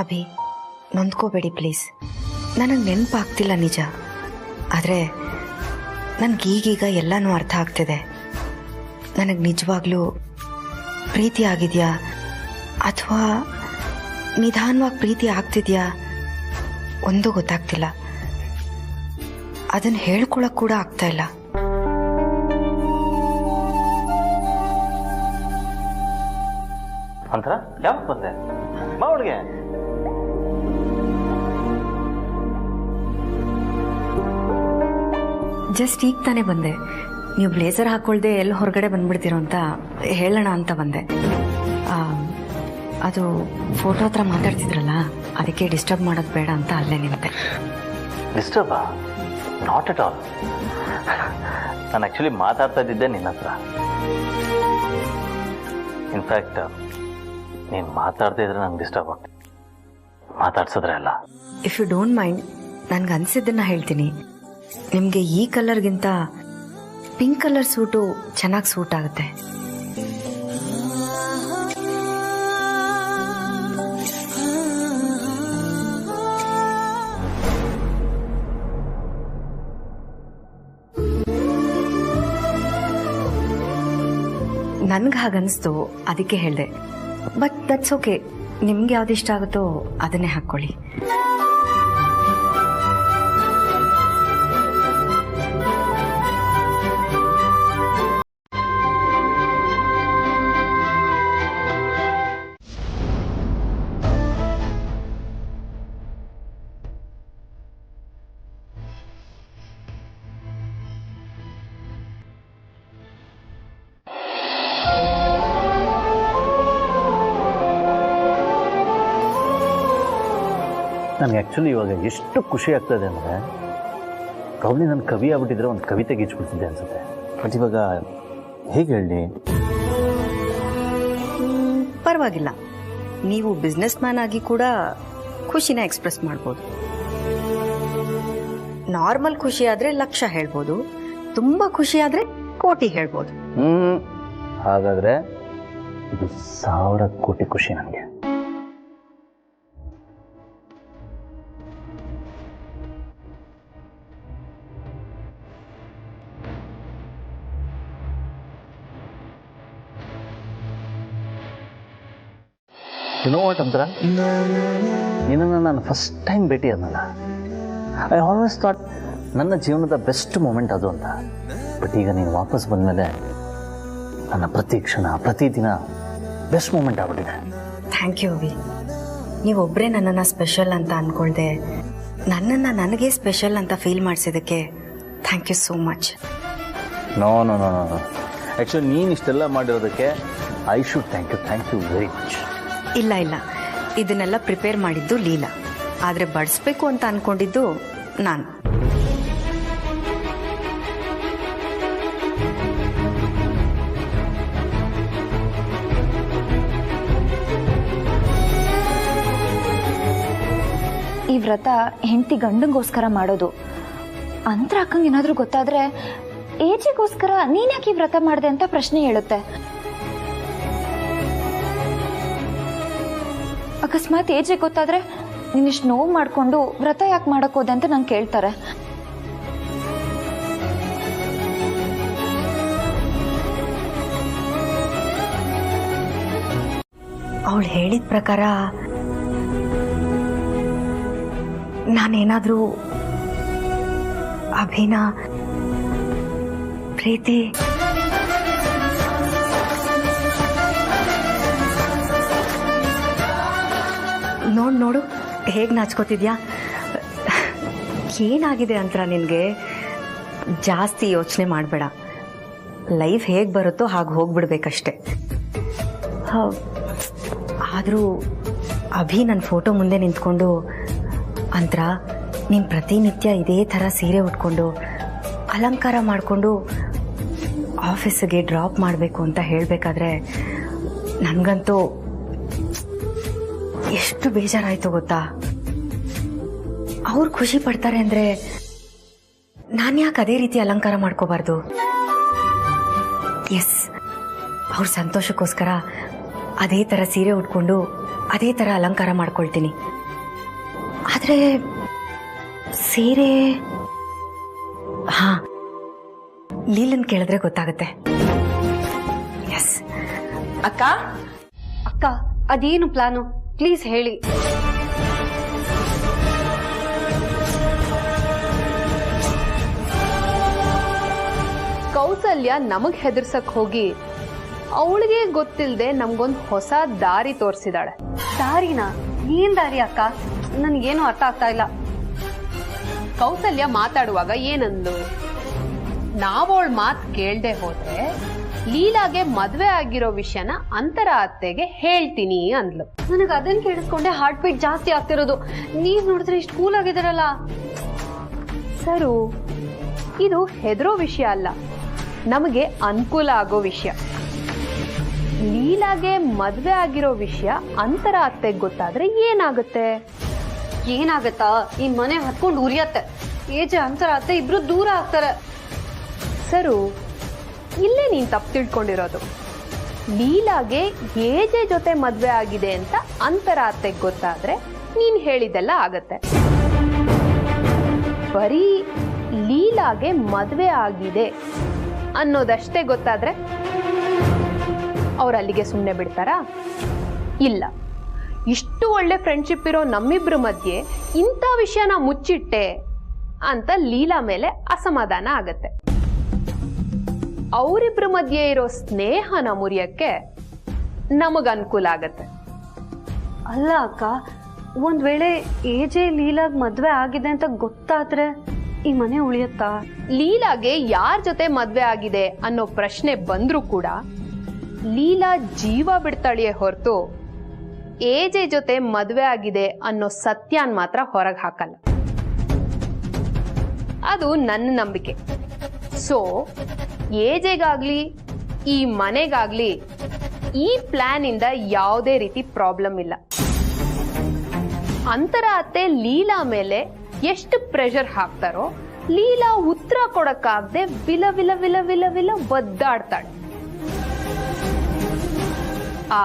ಅಭಿ, ನೊಂದ್ಕೋಬೇಡಿ ಪ್ಲೀಸ್. ನನಗೆ ನೆನಪಾಗ್ತಿಲ್ಲ ನಿಜ, ಆದರೆ ನನಗೀಗೀಗ ಎಲ್ಲನೂ ಅರ್ಥ ಆಗ್ತಿದೆ. ನನಗೆ ನಿಜವಾಗ್ಲೂ ಪ್ರೀತಿ ಆಗಿದೆಯಾ ಅಥವಾ ನಿಧಾನವಾಗಿ ಪ್ರೀತಿ ಆಗ್ತಿದೆಯಾ ಒಂದೂ ಗೊತ್ತಾಗ್ತಿಲ್ಲ. ಅದನ್ನು ಹೇಳ್ಕೊಳಕ್ ಕೂಡ ಆಗ್ತಾ ಇಲ್ಲ. ಅಂತ ಯಾವಾಗ ಬಂದೆ ಮಾವಳಿಗೆ? ಜಸ್ಟ್ ಈಗ ತಾನೇ ಬಂದೆ. ನೀವು ಬ್ಲೇಸರ್ ಹಾಕೊಳ್ದೆ ಎಲ್ಲಿ ಹೊರಗಡೆ ಬಂದ್ಬಿಡ್ತೀರೋ ಅಂತ ಹೇಳೋಣ ಅಂತ ಬಂದೆ. ಅದು ಫೋಟೋ ಹತ್ರ ಮಾತಾಡ್ತಿದ್ರಲ್ಲ, ಅದಕ್ಕೆ ಡಿಸ್ಟರ್ಬ್ ಮಾಡೋದು ಬೇಡ ಅಂತ ಅಲ್ಲೇ ನಿಂತೆ. ಡಿಸ್ಟರ್ಬಾ? Not at all. ನಾನು ಆ್ಯಕ್ಚುಲಿ ಮಾತಾಡ್ತಾ ಇದ್ದಿದ್ದೆ ನಿನ್ನ ಹತ್ರ. ಇನ್ಫ್ಯಾಕ್ಟ್ ನೀನು ಮಾತಾಡ್ತಾ ಇದ್ರೆ ನಂಗೆ ಡಿಸ್ಟರ್ಬ್ ಆಗ್ತದೆ, ಮಾತಾಡ್ಸಿದ್ರೆ ಅಲ್ಲ. ಇಫ್ ಯು ಡೋಂಟ್ ಮೈಂಡ್, ನನ್ಗೆ ಅನ್ಸಿದ್ದನ್ನ ಹೇಳ್ತೀನಿ. ನಿಮಗೆ ಈ ಕಲರ್ಗಿಂತ ಪಿಂಕ್ ಕಲರ್ ಸೂಟು ಚೆನ್ನಾಗಿ ಸೂಟ್ ಆಗುತ್ತೆ. ನನ್ಗೆ ಹಾಗನ್ನಿಸ್ತು, ಅದಕ್ಕೆ ಹೇಳಿದೆ. ಬಟ್ ದಟ್ಸ್ ಓಕೆ, ನಿಮ್ಗೆ ಯಾವ್ದು ಇಷ್ಟ ಆಗುತ್ತೋ ಅದನ್ನೇ ಹಾಕ್ಕೊಳ್ಳಿ. ನನಗೆ ಆ್ಯಕ್ಚುಲಿ ಇವಾಗ ಎಷ್ಟು ಖುಷಿ ಆಗ್ತದೆ ಅಂದರೆ, ಪ್ರಾಬ್ಲಿ ನಾನು ಕವಿ ಆಗ್ಬಿಟ್ಟಿದ್ರೆ ಒಂದು ಕವಿತೆ ಗೀಚ್ಬಿಡ್ತಿದ್ದೆ ಅನ್ಸುತ್ತೆ. ಬಟ್ ಇವಾಗ ಹೇಗೆ ಹೇಳಿ? ಪರವಾಗಿಲ್ಲ, ನೀವು ಬಿಸ್ನೆಸ್ ಮ್ಯಾನ್ ಆಗಿ ಕೂಡ ಖುಷಿನ ಎಕ್ಸ್ಪ್ರೆಸ್ ಮಾಡ್ಬೋದು. ನಾರ್ಮಲ್ ಖುಷಿ ಆದರೆ 1,00,000 ಹೇಳ್ಬೋದು, ತುಂಬ ಖುಷಿ ಆದರೆ 1,00,00,000 ಹೇಳ್ಬೋದು. ಹಾಗಾದರೆ ಇದು 1,000 ಕೋಟಿ ಖುಷಿ ನನಗೆ. ನೋ ವಾಟ್ ಅಂತರ, ನಿನ್ನನ್ನು ನಾನು ಫಸ್ಟ್ ಟೈಮ್ ಭೇಟಿ ಆದ್ನಲ್ಲ, ಐ ಆಲ್ವೇಸ್ ಥಾಟ್ ನನ್ನ ಜೀವನದ ಬೆಸ್ಟ್ ಮೂಮೆಂಟ್ ಅದು ಅಂತ. ಬಟ್ ಈಗ ನೀನು ವಾಪಸ್ ಬಂದಮೇಲೆ ನನ್ನ ಪ್ರತಿ ಕ್ಷಣ ಪ್ರತಿದಿನ ಬೆಸ್ಟ್ ಮೂಮೆಂಟ್ ಆಗ್ಬಿಟ್ಟಿದೆ. ಥ್ಯಾಂಕ್ ಯು ಅವಿ. ನೀವೊಬ್ಬರೇ ನನ್ನನ್ನು ಸ್ಪೆಷಲ್ ಅಂತ ಅಂದ್ಕೊಳ್ದೆ ನನ್ನನ್ನು ನನಗೆ ಸ್ಪೆಷಲ್ ಅಂತ ಫೀಲ್ ಮಾಡಿಸಿದ್ದಕ್ಕೆ thank you so much. No no no no actually ನೀನು ಇಷ್ಟೆಲ್ಲ ಮಾಡಿರೋದಕ್ಕೆ I should thank you very much. ಇಲ್ಲ ಇಲ್ಲ, ಇದನ್ನೆಲ್ಲ ಪ್ರಿಪೇರ್ ಮಾಡಿದ್ದು ಲೀಲಾ, ಆದರೆ ಬಡಿಸ್ಬೇಕು ಅಂತ ಅನ್ಕೊಂಡಿದ್ದು ನಾನು. ಈ ವ್ರತ ಹೆಂಡತಿ ಗಂಡಂಗೋಸ್ಕರ ಮಾಡೋದು. ಅಂತರ ಅಕ್ಕಂಗೆ ಏನಾದರೂ ಗೊತ್ತಾದ್ರೆ ಏಜಿಗೋಸ್ಕರ ನೀನ್ ಯಾಕೆ ಈ ವ್ರತ ಮಾಡಿದೆ ಅಂತ ಪ್ರಶ್ನೆ ಹೇಳುತ್ತೆ. ಅಕಸ್ಮಾತ್ ಏಜಿಗೆ ಗೊತ್ತಾದ್ರೆ ನೀನಿಷ್ಟು ನೋವು ಮಾಡ್ಕೊಂಡು ವ್ರತ ಯಾಕೆ ಮಾಡಕ್ ಹೋದೆ ಅಂತ ನಂಗೆ ಕೇಳ್ತಾರೆ. ಅವಳು ಹೇಳಿದ ಪ್ರಕಾರ ನಾನೇನಾದರೂ ಅಭಿನ ಪ್ರೀತಿ ನೋಡು ಹೇಗೆ ನಾಚ್ಕೋತಿದ್ಯಾ. ಏನಾಗಿದೆ ಅಂತ ನಿನಗೆ ಜಾಸ್ತಿ ಯೋಚನೆ ಮಾಡಬೇಡ. ಲೈಫ್ ಹೇಗೆ ಬರುತ್ತೋ ಹಾಗೆ ಹೋಗ್ಬಿಡ್ಬೇಕಷ್ಟೆ. ಆದರೂ ಅಭಿ ನನ್ನ ಫೋಟೋ ಮುಂದೆ ನಿಂತ್ಕೊಂಡು ಅಂತರ ನೀನು ಪ್ರತಿನಿತ್ಯ ಇದೇ ಥರ ಸೀರೆ ಉಟ್ಕೊಂಡು ಅಲಂಕಾರ ಮಾಡಿಕೊಂಡು ಆಫೀಸಿಗೆ ಡ್ರಾಪ್ ಮಾಡಬೇಕು ಅಂತ ಹೇಳಬೇಕಾದ್ರೆ ನನಗಂತೂ ಎಷ್ಟು ಬೇಜಾರಾಯಿತು ಗೊತ್ತಾ. ಅವ್ರು ಖುಷಿ ಪಡ್ತಾರೆ ಅಂದರೆ ನಾನು ಯಾಕೆ ಅದೇ ರೀತಿ ಅಲಂಕಾರ ಮಾಡ್ಕೋಬಾರ್ದು. ಎಸ್, ಅವ್ರ ಸಂತೋಷಕ್ಕೋಸ್ಕರ ಅದೇ ಥರ ಸೀರೆ ಉಟ್ಕೊಂಡು ಅದೇ ಥರ ಅಲಂಕಾರ ಮಾಡ್ಕೊಳ್ತೀನಿ. ಆದರೆ ಸೀರೆ ಹಾಂ, ಲೀಲನ್ ಕೇಳಿದ್ರೆ ಗೊತ್ತಾಗುತ್ತೆ. ಎಸ್. ಅಕ್ಕ ಅಕ್ಕ ಅದೇನು ಪ್ಲಾನು ಪ್ಲೀಸ್ ಹೇಳಿ. ಕೌಸಲ್ಯ ನಮಗ್ ಹೆದರ್ಸಕ್ ಹೋಗಿ ಅವಳಿಗೆ ಗೊತ್ತಿಲ್ಲದೆ ನಮ್ಗೊಂದು ಹೊಸ ದಾರಿ ತೋರಿಸಿದಾಳೆ. ದಾರಿನಾ? ಏನ್ ದಾರಿ ಅಕ್ಕ? ನನ್ಗೇನು ಅರ್ಥ ಆಗ್ತಾ ಇಲ್ಲ. ಕೌಸಲ್ಯ ಮಾತಾಡುವಾಗ ಏನಂದ್ಲು, ನಾವವಳ ಮಾತ್ ಕೇಳ್ದೆ ಹೋದ್ರೆ ಲೀಲಾಗೆ ಮದ್ವೆ ಆಗಿರೋ ವಿಷಯನ ಅಂತರ ಅತ್ತೆಗೆ ಹೇಳ್ತೀನಿ ಅಂದ್ಲು. ನನಗೆ ಅದನ್ನ ಕೇಳಿಸ್ಕೊಂಡೆ ಹಾರ್ಟ್ ಬೀಟ್ ಜಾಸ್ತಿ ಆಗ್ತಿರೋದು. ನೀವ್ ನೋಡಿದ್ರೆ ಇಷ್ಟು ಕೂಲ್ ಆಗಿದಾರಲ್ಲ. ಸರು, ಇದು ಹೆದರೋ ವಿಷಯ ಅಲ್ಲ, ನಮಗೆ ಅನುಕೂಲ ಆಗೋ ವಿಷಯ. ಲೀಲಾಗೆ ಮದ್ವೆ ಆಗಿರೋ ವಿಷಯ ಅಂತರ ಅತ್ತೆಗೆ ಗೊತ್ತಾದ್ರೆ ಏನಾಗುತ್ತೆ? ಏನಾಗತ್ತಾ? ಈ ಮನೆ ಹತ್ಕೊಂಡು ಉರಿಯತ್ತೆ. ಏಜೆ ಅಂತರ ಅತ್ತೆ ಇಬ್ರು ದೂರ ಆಗ್ತಾರೆ. ಸರು, ಇಲ್ಲೇ ನೀನ್ ತಪ್ಪು ತಿಳ್ಕೊಂಡಿರೋದು. ಲೀಲಾಗೆ ಏಜೆ ಜೊತೆ ಮದ್ವೆ ಆಗಿದೆ ಅಂತ ಅಂತರ ಅತ್ತೆಗೆ ಗೊತ್ತಾದ್ರೆ ನೀನ್ ಹೇಳಿದೆಲ್ಲ ಆಗತ್ತೆ. ಬರೀ ಲೀಲಾಗೆ ಮದ್ವೆ ಆಗಿದೆ ಅನ್ನೋದಷ್ಟೇ ಗೊತ್ತಾದ್ರೆ ಅವ್ರು ಅಲ್ಲಿಗೆ ಸುಮ್ಮನೆ ಬಿಡ್ತಾರಾ? ಇಲ್ಲ. ಇಷ್ಟು ಒಳ್ಳೆ ಫ್ರೆಂಡ್ಶಿಪ್ ಇರೋ ನಮ್ಮಿಬ್ರ ಮಧ್ಯೆ ಇಂಥ ವಿಷಯನ ಮುಚ್ಚಿಟ್ಟೆ ಅಂತ ಲೀಲಾ ಮೇಲೆ ಅಸಮಾಧಾನ ಆಗತ್ತೆ. ಅವರಿಬ್ರ ಮಧ್ಯೆ ಇರೋ ಸ್ನೇಹನ ಮುರಿಯಕ್ಕೆ ನಮಗ ಅನುಕೂಲ ಆಗತ್ತೆ. ಅಲ್ಲ ಅಕ್ಕ, ಒಂದ್ ವೇಳೆ ಏಜೆ ಲೀಲಾಗ್ ಮದ್ವೆ ಆಗಿದೆ ಅಂತ ಗೊತ್ತಾದ್ರೆ ಈ ಮನೆ ಉಳಿಯತ್ತಾ? ಲೀಲಾಗೆ ಯಾರ ಜೊತೆ ಮದ್ವೆ ಆಗಿದೆ ಅನ್ನೋ ಪ್ರಶ್ನೆ ಬಂದ್ರೂ ಕೂಡ ಲೀಲಾ ಜೀವ ಬಿಡ್ತಾಳಿಯೇ ಹೊರತು ಏಜೆ ಜೊತೆ ಮದ್ವೆ ಆಗಿದೆ ಅನ್ನೋ ಸತ್ಯನ್ ಮಾತ್ರ ಹೊರಗೆ ಹಾಕಲ್ಲ. ಅದು ನನ್ನ ನಂಬಿಕೆ. ಸೊ ಏಜೆಗಾಗ್ಲಿ ಈ ಮನೆಗಾಗ್ಲಿ ಈ ಪ್ಲಾನ್ ಇಂದ ಯಾವುದೇ ರೀತಿ ಪ್ರಾಬ್ಲಮ್ ಇಲ್ಲ. ಅಂತರ ಅತ್ತೆ ಲೀಲಾ ಮೇಲೆ ಎಷ್ಟು ಪ್ರೆಷರ್ ಹಾಕ್ತಾರೋ ಲೀಲಾ ಉತ್ತರ ಕೊಡಕ್ಕಾಗದೆ ವಿಲ ವಿಲ ವಿಲ ವಿಲ ವಿಲ ಒದ್ದಾಡ್ತಾಳೆ.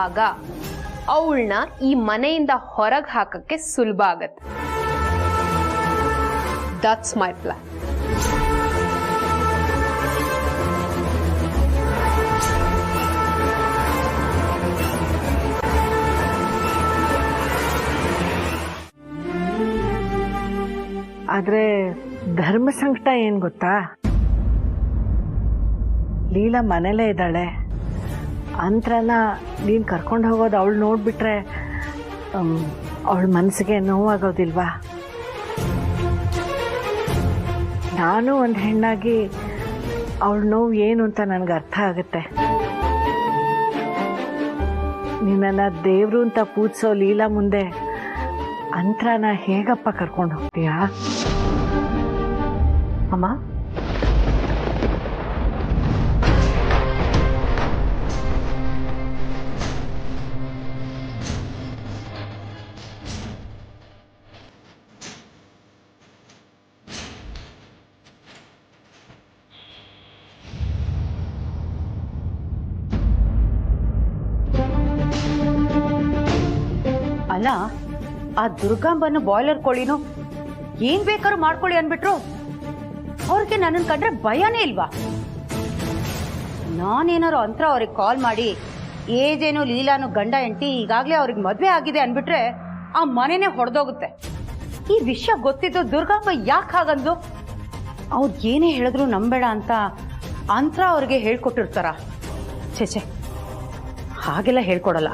ಆಗ ಅವಳನ್ನ ಈ ಮನೆಯಿಂದ ಹೊರಗೆ ಹಾಕಕ್ಕೆ ಸುಲಭ ಆಗತ್ತೆ. That's my plan. ಆದ್ರೆ ಧರ್ಮ ಸಂಕಟ ಏನ್ ಗೊತ್ತಾ, ಲೀಲಾ ಮನೇಲೇ ಇದ್ದಾಳೆ. ಅಂತರನ ನೀನ್ ಕರ್ಕೊಂಡು ಹೋಗೋದು ಅವಳು ನೋಡ್ಬಿಟ್ರೆ ಅವಳ ಮನಸ್ಸಿಗೆ ನೋವಾಗೋದಿಲ್ವಾ? ನಾನು ಒಂದು ಹೆಣ್ಣಾಗಿ ಅವಳ ನೋವು ಏನು ಅಂತ ನನಗೆ ಅರ್ಥ ಆಗುತ್ತೆ. ನಿನ್ನನ್ನ ದೇವ್ರು ಅಂತ ಪೂಜಿಸೋ ಲೀಲಾ ಮುಂದೆ ಅಂತ್ರನ ಹೇಗಪ್ಪ ಕರ್ಕೊಂಡು ಹೋಗ್ತೀಯಾ? ಅಮ್ಮ, ಅಲ್ಲ, ಆ ದುರ್ಗಾಂಬನ್ನು ಬಾಯ್ಲರ್ ಕೋಳಿನು ಏನ್ ಬೇಕಾದ್ರೂ ಮಾಡ್ಕೊಳ್ಳಿ ಅನ್ಬಿಟ್ರು. ಅವ್ರಿಗೆ ನನ್ನನ್ ಕಂಡ್ರೆ ಭಯನೇ ಇಲ್ವಾ? ನಾನೇನಾರು ಅಂತರ ಅವ್ರಿಗೆ ಕಾಲ್ ಮಾಡಿ ಏಜೇನು ಲೀಲಾನು ಗಂಡ ಹೆಂಡತಿ ಈಗಾಗ್ಲೇ ಅವ್ರಿಗೆ ಮದ್ವೆ ಆಗಿದೆ ಅನ್ಬಿಟ್ರೆ ಆ ಮನೆನೇ ಹೊಡೆದೋಗುತ್ತೆ. ಈ ವಿಷಯ ಗೊತ್ತಿದ್ದು ದುರ್ಗಾಂಬ ಯಾಕೆ ಹಾಗಂದು? ಅವ್ರು ಏನೇ ಹೇಳಿದ್ರು ನಂಬೇಡ ಅಂತ ಅಂತರ ಅವ್ರಿಗೆ ಹೇಳ್ಕೊಟ್ಟಿರ್ತಾರ? ಛೇ, ಹಾಗೆಲ್ಲ ಹೇಳ್ಕೊಡಲ್ಲ.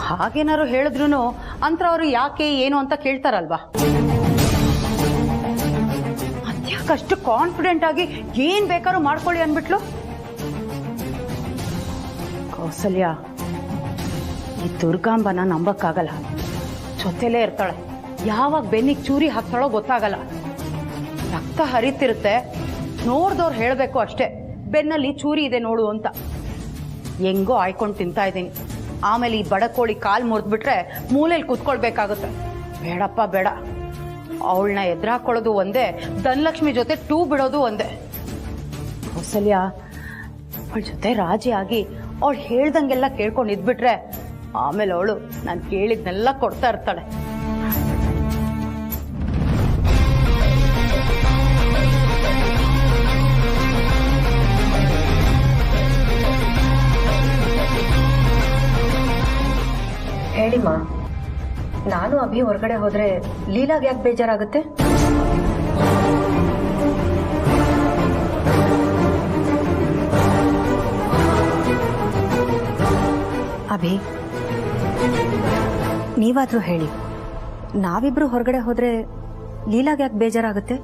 ಹಾಗೇನಾರು ಹೇಳಿದ್ರು ಅಂತರ ಅವರು ಯಾಕೆ ಏನು ಅಂತ ಕೇಳ್ತಾರಲ್ವಾ? ಅದ್ಯಾಕಷ್ಟು ಕಾನ್ಫಿಡೆಂಟ್ ಆಗಿ ಏನ್ ಬೇಕಾದ್ರೂ ಮಾಡ್ಕೊಳ್ಳಿ ಅನ್ಬಿಟ್ಲು? ಕೌಸಲ್ಯ, ಈ ದುರ್ಗಾಂಬನ ನಂಬಕ್ಕಾಗಲ್ಲ. ಜೊತೆಲೇ ಇರ್ತಾಳೆ, ಯಾವಾಗ ಬೆನ್ನಿಗೆ ಚೂರಿ ಹಾಕ್ತಾಳೋ ಗೊತ್ತಾಗಲ್ಲ. ರಕ್ತ ಹರಿತಿರುತ್ತೆ, ನೋಡ್ದವ್ರು ಹೇಳ್ಬೇಕು ಅಷ್ಟೇ, ಬೆನ್ನಲ್ಲಿ ಚೂರಿ ಇದೆ ನೋಡು ಅಂತ. ಹೆಂಗೋ ಆಯ್ಕೊಂಡು ತಿಂತಾ ಇದ್ದೀನಿ. ಆಮೇಲೆ ಈ ಬಡಕೋಳಿ ಕಾಲ್ ಮುರಿದ್ಬಿಟ್ರೆ ಮೂಲೆಯಲ್ಲಿ ಕೂತ್ಕೊಳ್ಬೇಕಾಗುತ್ತೆ. ಬೇಡಪ್ಪ ಬೇಡ. ಅವಳನ್ನ ಎದುರಾಕೊಳ್ಳೋದು ಒಂದೇ, ಧನಲಕ್ಷ್ಮಿ ಜೊತೆ ಟೂ ಬಿಡೋದು ಒಂದೇ. ಕೌಸಲ್ಯ, ಅವಳ ಜೊತೆ ರಾಜಿ ಆಗಿ ಅವಳು ಹೇಳ್ದಂಗೆಲ್ಲ ಕೇಳ್ಕೊಂಡು ಇದ್ಬಿಟ್ರೆ ಆಮೇಲೆ ಅವಳು ನಾನು ಕೇಳಿದ್ನೆಲ್ಲ ಕೊಡ್ತಾ ಇರ್ತಾಳೆ. ಹೇಳಿಮ್ಮ, ನಾನು ಅಭಿ ಹೊರಗಡೆ ಹೋದ್ರೆ ಲೀಲಾಗ್ ಯಾಕೆ ಬೇಜಾರಾಗುತ್ತೆ? ಅಭಿ, ನೀವಾದ್ರೂ ಹೇಳಿ, ನಾವಿಬ್ರು ಹೊರಗಡೆ ಹೋದ್ರೆ ಲೀಲಾಗ್ ಯಾಕೆ ಬೇಜಾರಾಗುತ್ತೆ?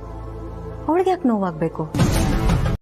ಅವಳಿಗೆ ಯಾಕೆ ನೋವಾಗ್ಬೇಕು?